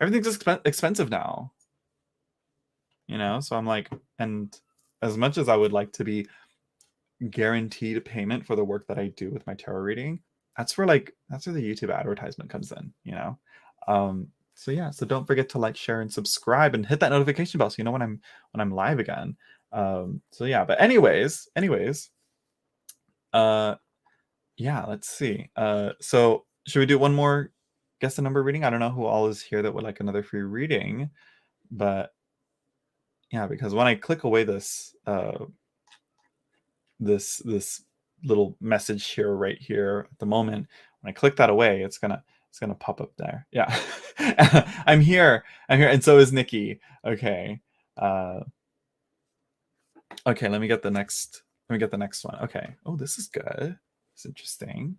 Speaker 1: everything's expensive now. So I'm like, and as much as I would like to be guaranteed payment for the work that I do with my tarot reading, that's where the YouTube advertisement comes in, so yeah, so don't forget to like, share, and subscribe, and hit that notification bell so you know when I'm live again. So yeah, but anyways, yeah, let's see. So should we do one more guess the number reading? I don't know who all is here that would like another free reading, but yeah, because when I click away this this little message here, right here at the moment, when I click that away, it's gonna pop up there. Yeah. I'm here, and so is Nikki. Okay. Okay, let me get the next one. Okay. Oh, this is good. It's interesting.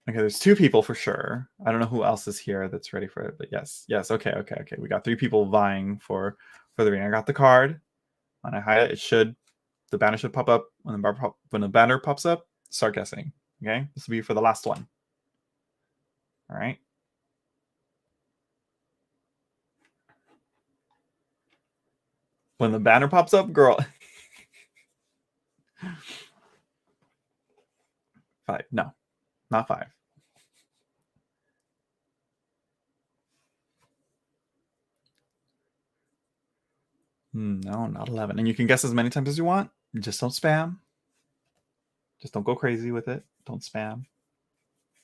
Speaker 1: Okay, there's 2 people for sure. I don't know who else is here that's ready for it, but yes. Okay. We got 3 people vying for the reading. I got the card. When I hide it, the banner should pop up. When the banner pops up, start guessing. Okay, this will be for the last one. All right. When the banner pops up, girl. 5. No, not 5. No, not 11. And you can guess as many times as you want. Just don't spam. Just don't go crazy with it. Don't spam.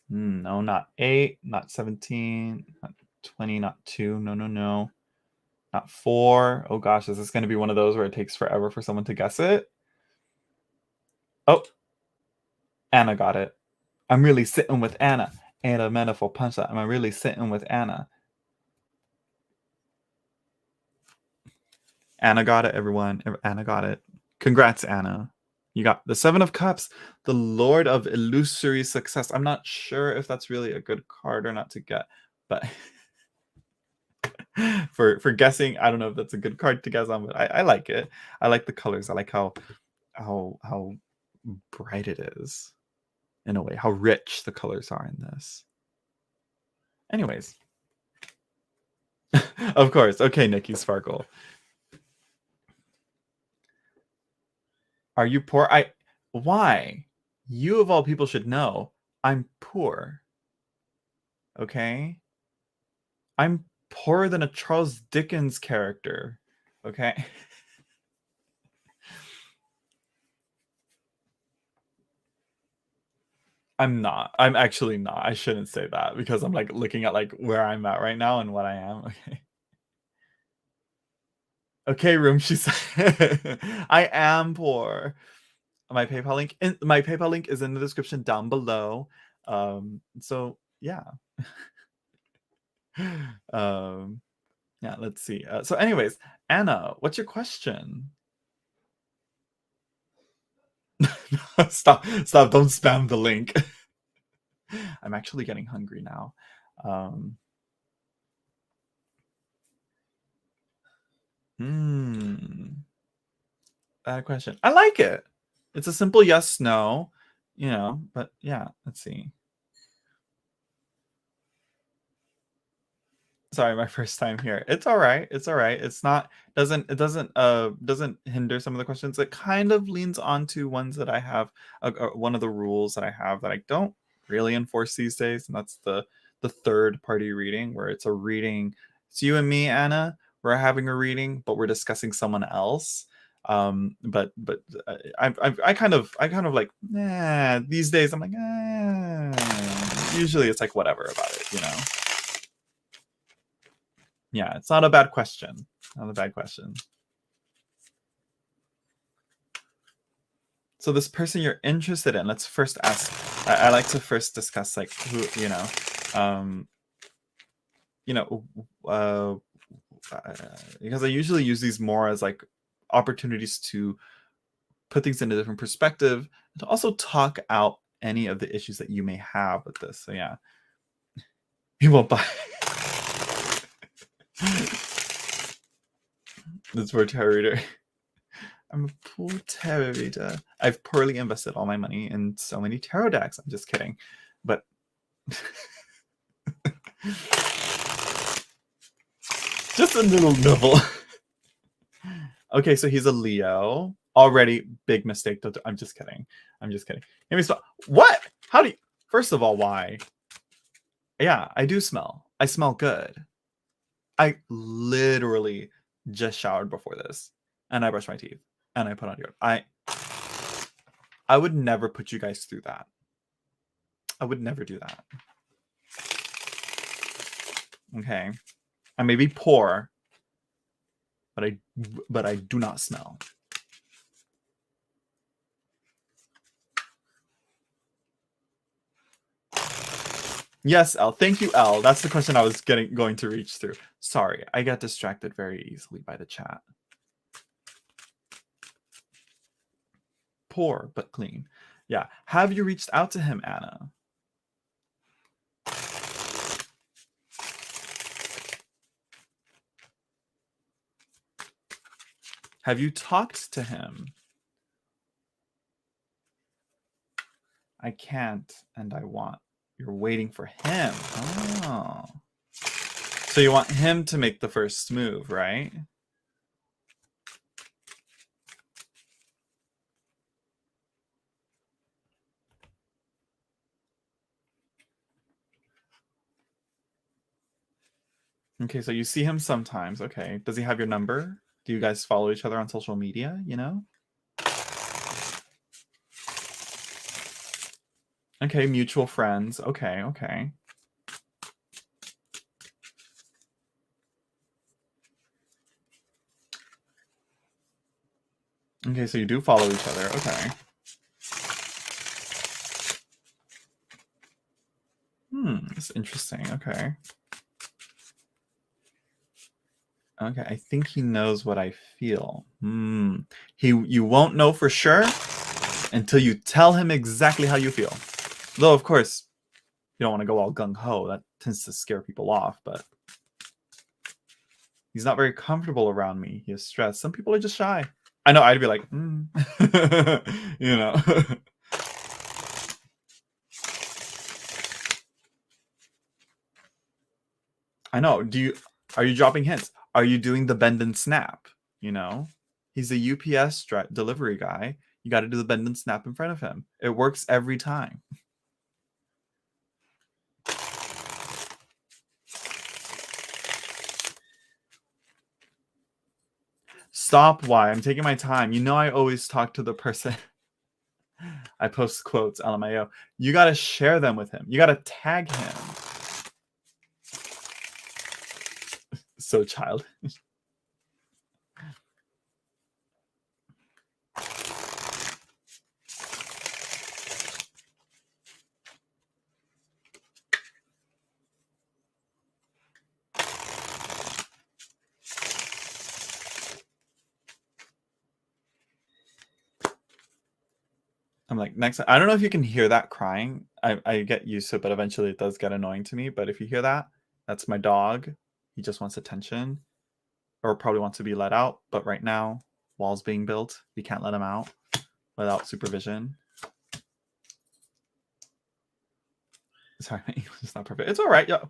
Speaker 1: No, not 8, not 17, not 20, not 2. No, no, no. Not 4. Oh gosh, is this going to be one of those where it takes forever for someone to guess it? Oh, Anna got it. I'm really sitting with Anna. Anna metaphor punch that. I'm really sitting with Anna. Anna got it, everyone. Anna got it. Congrats, Anna. You got the 7 of Cups, the Lord of Illusory Success. I'm not sure if that's really a good card or not to get, but for guessing, I don't know if that's a good card to guess on, but I like it. I like the colors. I like how bright it is in a way, how rich the colors are in this. Anyways. Of course. Okay, Nikki Sparkle. Are you poor? Why? You of all people should know I'm poor. Okay? I'm poorer than a Charles Dickens character. Okay? I'm not. I'm actually not. I shouldn't say that because I'm like looking at like where I'm at right now and what I am. Okay. Okay, room, she said. I am poor. My PayPal link is in the description down below. So yeah. Yeah, let's see. So anyways, Anna, what's your question? Stop, don't spam the link. I'm actually getting hungry now. Bad question. I like it. It's a simple yes, no, but yeah, let's see. Sorry, my first time here. It's all right. It's all right. It's not doesn't hinder some of the questions. It kind of leans onto ones that I have. One of the rules that I have that I don't really enforce these days, and that's the third party reading, where it's a reading. It's you and me, Anna. We're having a reading, but we're discussing someone else. But I kind of like these days I'm like usually it's like whatever about it, Yeah, it's not a bad question. Not a bad question. So this person you're interested in, let's first ask. I like to first discuss like who, because I usually use these more as like opportunities to put things in a different perspective, and to also talk out any of the issues that you may have with this. So yeah, you won't buy. That's for tarot reader. I'm a poor tarot reader. I've poorly invested all my money in so many tarot decks. I'm just kidding, but just a little nibble. Okay, so he's a Leo. Already big mistake. I'm just kidding. What? How do you? First of all, why? Yeah, I do smell. I smell good. I literally just showered before this, and I brushed my teeth, and I put on deodorant. I would never put you guys through that. I would never do that. Okay, I may be poor, but I do not smell. Yes, L. Thank you, L. That's the question I was going to reach through. Sorry, I got distracted very easily by the chat. Poor, but clean. Yeah. Have you reached out to him, Anna? Have you talked to him? I can't, and I want. You're waiting for him. Oh. So you want him to make the first move, right? Okay, so you see him sometimes. Okay. Does he have your number? Do you guys follow each other on social media, you know? Okay, mutual friends. Okay, okay. Okay, so you do follow each other. Okay. It's interesting. Okay. Okay, I think he knows what I feel. You won't know for sure until you tell him exactly how you feel. Though, of course, you don't want to go all gung ho. That tends to scare people off. But he's not very comfortable around me. He is stressed. Some people are just shy. I know. I'd be like, you know. I know. Are you dropping hints? Are you doing the bend and snap? You know, he's a UPS delivery guy. You got to do the bend and snap in front of him. It works every time. Stop. Why? I'm taking my time. You know, I always talk to the person. I post quotes, LMAO. You got to share them with him. You got to tag him. So childish. I'm like, next. I don't know if you can hear that crying. I get used to it, but eventually it does get annoying to me. But if you hear that, that's my dog. He just wants attention, or probably wants to be let out. But right now, walls being built, we can't let him out without supervision. Sorry, my English is not perfect. It's all right. Yeah,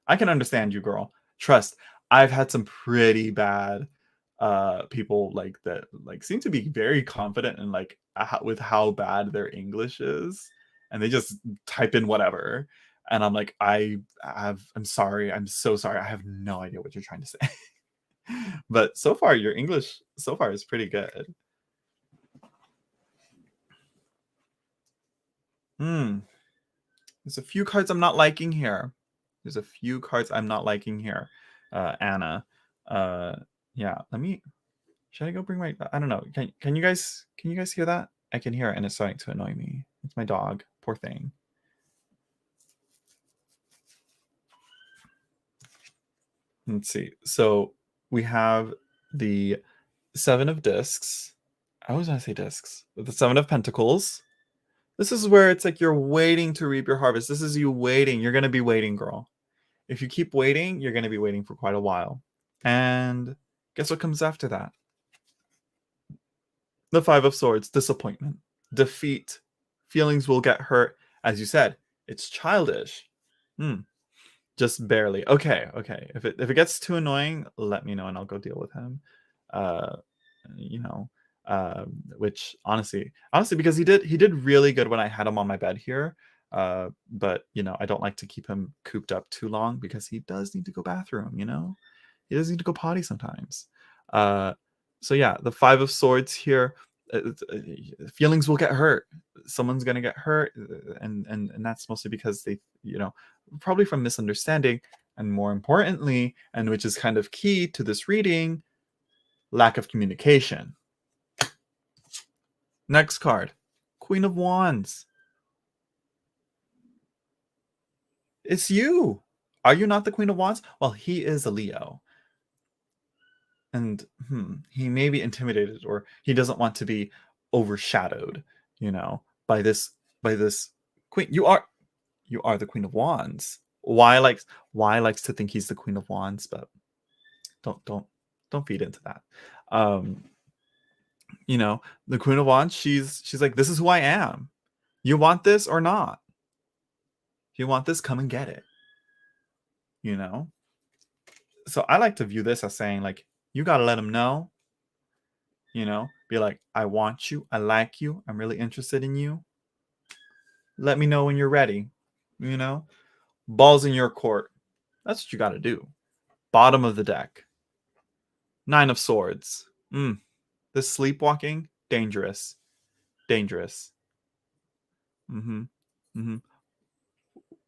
Speaker 1: I can understand you, girl. Trust. I've had some pretty bad people like that, like seem to be very confident in like with how bad their English is, and they just type in whatever, and I'm like, I'm sorry, I'm so sorry, I have no idea what you're trying to say. But so far your English so far is pretty good. There's a few cards I'm not liking here. There's a few cards I'm not liking here, Anna. Yeah, let me. Should I go bring my? I don't know. Can you guys hear that? I can hear it, and it's starting to annoy me. It's my dog. Poor thing. Let's see. So we have the Seven of Discs. I always want to say discs. The Seven of Pentacles. This is where it's like you're waiting to reap your harvest. This is you waiting. You're gonna be waiting, girl. If you keep waiting, you're gonna be waiting for quite a while. And guess what comes after that? The Five of Swords, disappointment, defeat, feelings will get hurt. As you said, it's childish. Just barely. Okay, okay. If it gets too annoying, let me know and I'll go deal with him. Uh, you know, which honestly, because he did really good when I had him on my bed here. But you know, I don't like to keep him cooped up too long because he does need to go bathroom. You know, he does need to go potty sometimes. So yeah, the Five of Swords here. Feelings will get hurt. Someone's gonna get hurt, and that's mostly because they, you know, probably from misunderstanding, and more importantly, and which is kind of key to this reading, lack of communication. Next card, Queen of Wands. It's you. Are you not the Queen of Wands? Well, he is a Leo. And he may be intimidated, or he doesn't want to be overshadowed, you know, by this queen. You are the Queen of Wands. Why likes to think he's the Queen of Wands, but don't feed into that. You know, the Queen of Wands, she's like, this is who I am. You want this or not? If you want this, come and get it. You know? So I like to view this as saying, like, you gotta let him know. You know, be like, I want you, I like you, I'm really interested in you. Let me know when you're ready. You know? Balls in your court. That's what you gotta do. Bottom of the deck. 9 of Swords. This sleepwalking, dangerous. Dangerous.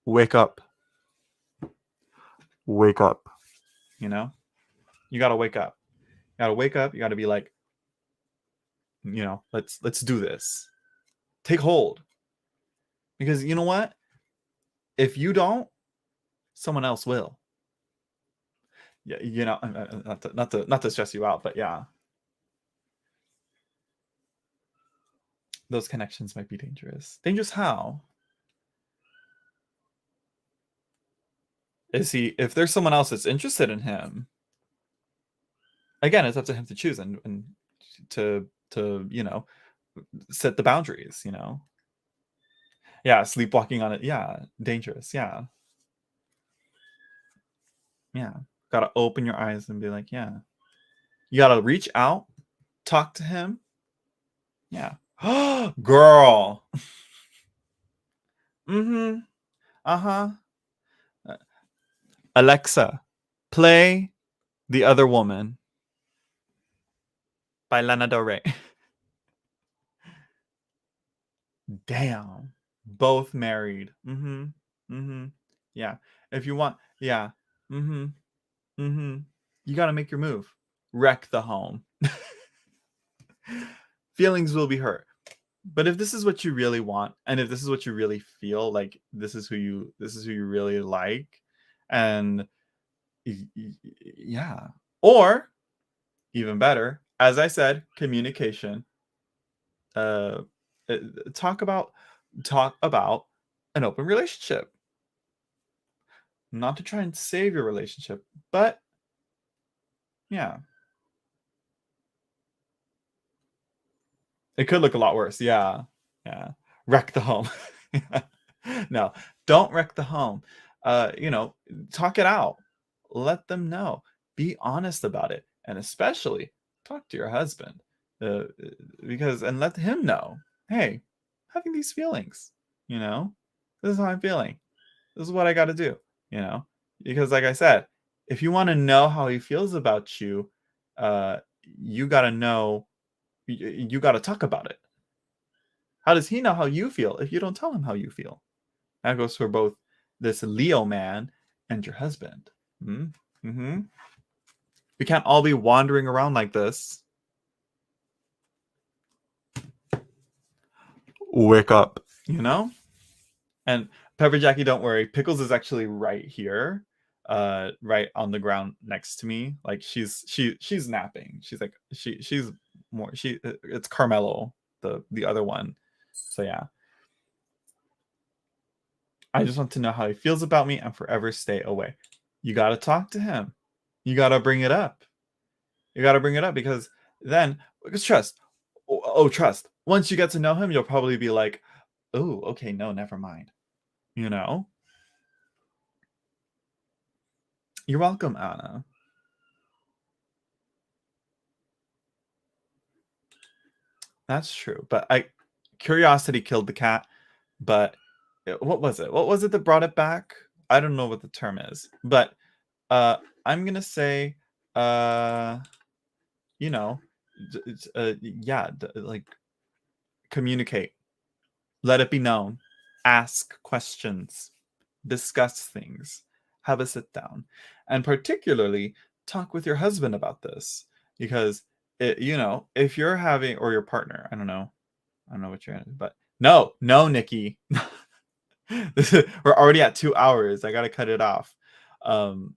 Speaker 1: Wake up. Wake up. You know? You gotta wake up. You gotta wake up. You gotta be like, let's do this. Take hold. Because you know what? If you don't, someone else will. Yeah, not to stress you out, but yeah. Those connections might be dangerous. Dangerous how? If there's someone else that's interested in him, again, it's up to him to choose and to set the boundaries, Yeah, sleepwalking on it. Yeah, dangerous. Yeah. Yeah. Gotta open your eyes and be like, yeah. You gotta reach out, talk to him. Yeah. Girl. Uh-huh. Alexa, play The Other Woman by Lana Del Rey. Damn. Both married. Yeah. If you want, yeah. You gotta make your move. Wreck the home. Feelings will be hurt. But if this is what you really want, and if this is what you really feel, like this is who you really like, and yeah. Or even better, as I said, communication. Talk about an open relationship. Not to try and save your relationship, but yeah. It could look a lot worse. Yeah. Yeah. Wreck the home. No, don't wreck the home. Talk it out. Let them know. Be honest about it. And especially talk to your husband. And let him know, hey, having these feelings, this is how I'm feeling. This is what I got to do, because like I said, if you want to know how he feels about you, you got to know, you got to talk about it. How does he know how you feel if you don't tell him how you feel? That goes for both this Leo man and your husband. We can't all be wandering around like this. Wake up, And Pepper Jackie, don't worry. Pickles is actually right here, right on the ground next to me. Like she's napping. She's like she's more it's Carmelo, the other one. So yeah. I just want to know how he feels about me and forever stay away. You got to talk to him. You got to bring it up. You got to bring it up because then, because trust. Trust. Once you get to know him, you'll probably be like, oh, okay, no, never mind. You're welcome, Anna. That's true. But curiosity killed the cat. But what was it? What was it that brought it back? I don't know what the term is. But I'm going to say, like communicate, let it be known, ask questions, discuss things, have a sit down, and particularly talk with your husband about this, because if you're having, or your partner, I don't know what you're in, but no, Nikki. We're already at 2 hours. I gotta cut it off. I'm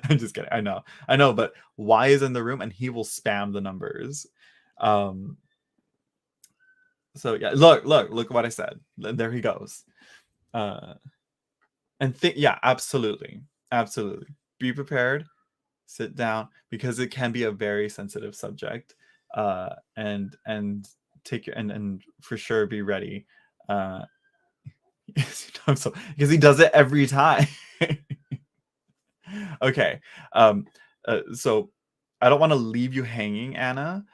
Speaker 1: just kidding. I know, but Y is in the room and he will spam the numbers. So yeah, look what I said. There he goes. Yeah, absolutely. Be prepared. Sit down, because it can be a very sensitive subject. And take your and for sure be ready. Because he does it every time. Okay. So I don't want to leave you hanging, Anna.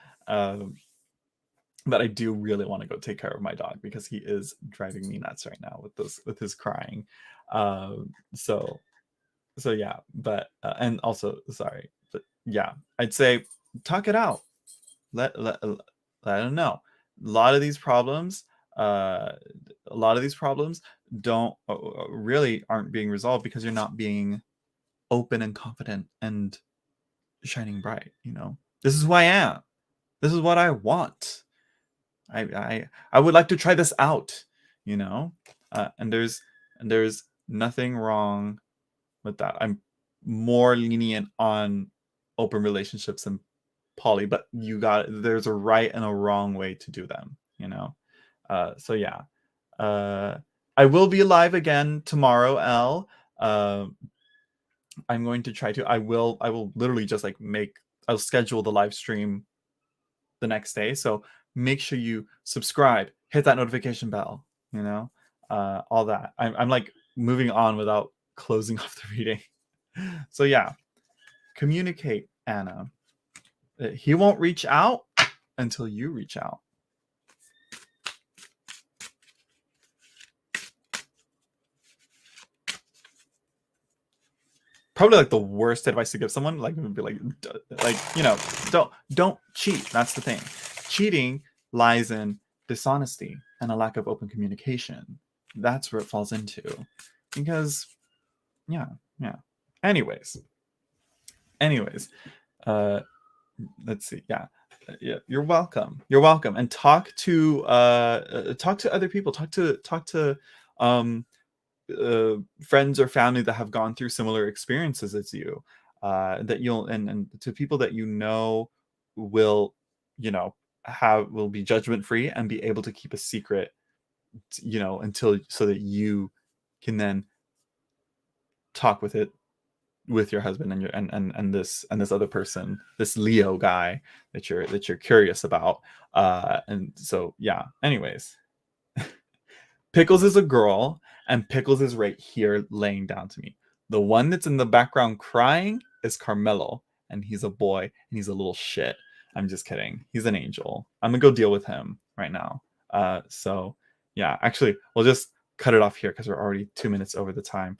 Speaker 1: But I do really want to go take care of my dog because he is driving me nuts right now with his crying. So yeah, but and also sorry, but yeah, I'd say talk it out. Let them know. A lot of these problems, uh, a lot of these problems don't really aren't being resolved because you're not being open and confident and shining bright. You know, this is who I am. This is what I want. I would like to try this out. You know, and there's nothing wrong with that. I'm more lenient on open relationships and poly, but there's a right and a wrong way to do them, you know? So yeah. Uh, I will be live again tomorrow, Elle. Uh, I'm going to try to I will literally just like I'll schedule the live stream the next day. So make sure you subscribe, hit that notification bell, you know, all that. I'm like moving on without closing off the reading. So yeah, communicate, Anna. He won't reach out until you reach out. Probably like the worst advice to give someone, like would be like you know, don't cheat. That's the thing. Cheating lies in dishonesty and a lack of open communication. That's where it falls into. Because yeah. Anyways, uh let's see. Yeah, you're welcome. You're welcome. And talk to other people. Talk to um friends or family that have gone through similar experiences as you, that you'll and to people that you know will, you know, will be judgment free and be able to keep a secret, you know, until so that you can then talk with your husband and your and this other person, this Leo guy that you're curious about. And so yeah, anyways, Pickles is a girl, and Pickles is right here laying down to me. The one that's in the background crying is Carmelo, and he's a boy, and he's a little shit. I'm just kidding. He's an angel. I'm gonna go deal with him right now. So yeah, actually, we'll just cut it off here because we're already 2 minutes over the time.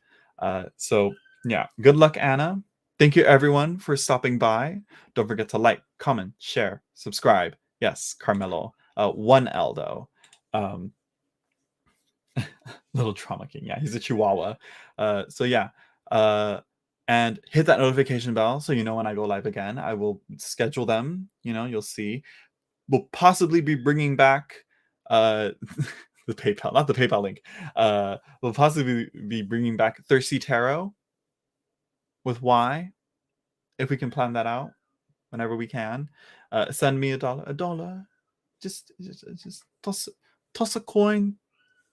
Speaker 1: So yeah, good luck, Anna. Thank you everyone for stopping by. Don't forget to like, comment, share, subscribe. Yes, Carmelo. One L though. Little trauma king. Yeah, he's a chihuahua. So yeah. And hit that notification bell so you know when I go live again. I will schedule them. You know, you'll see. We'll possibly be bringing back the PayPal, not the PayPal link. We'll possibly be bringing back Thirsty Tarot with Y, if we can plan that out whenever we can. Send me $1. Just toss a coin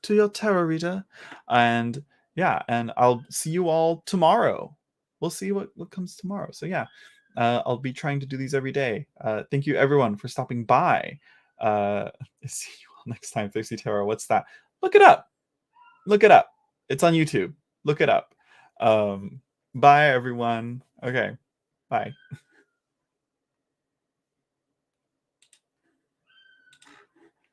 Speaker 1: to your tarot reader, and yeah, and I'll see you all tomorrow. We'll see what comes tomorrow. So yeah, I'll be trying to do these every day. Thank you everyone for stopping by. See you all next time. Thirsty Tarot, what's that? Look it up. It's on YouTube. Look it up. Bye everyone. Okay, bye.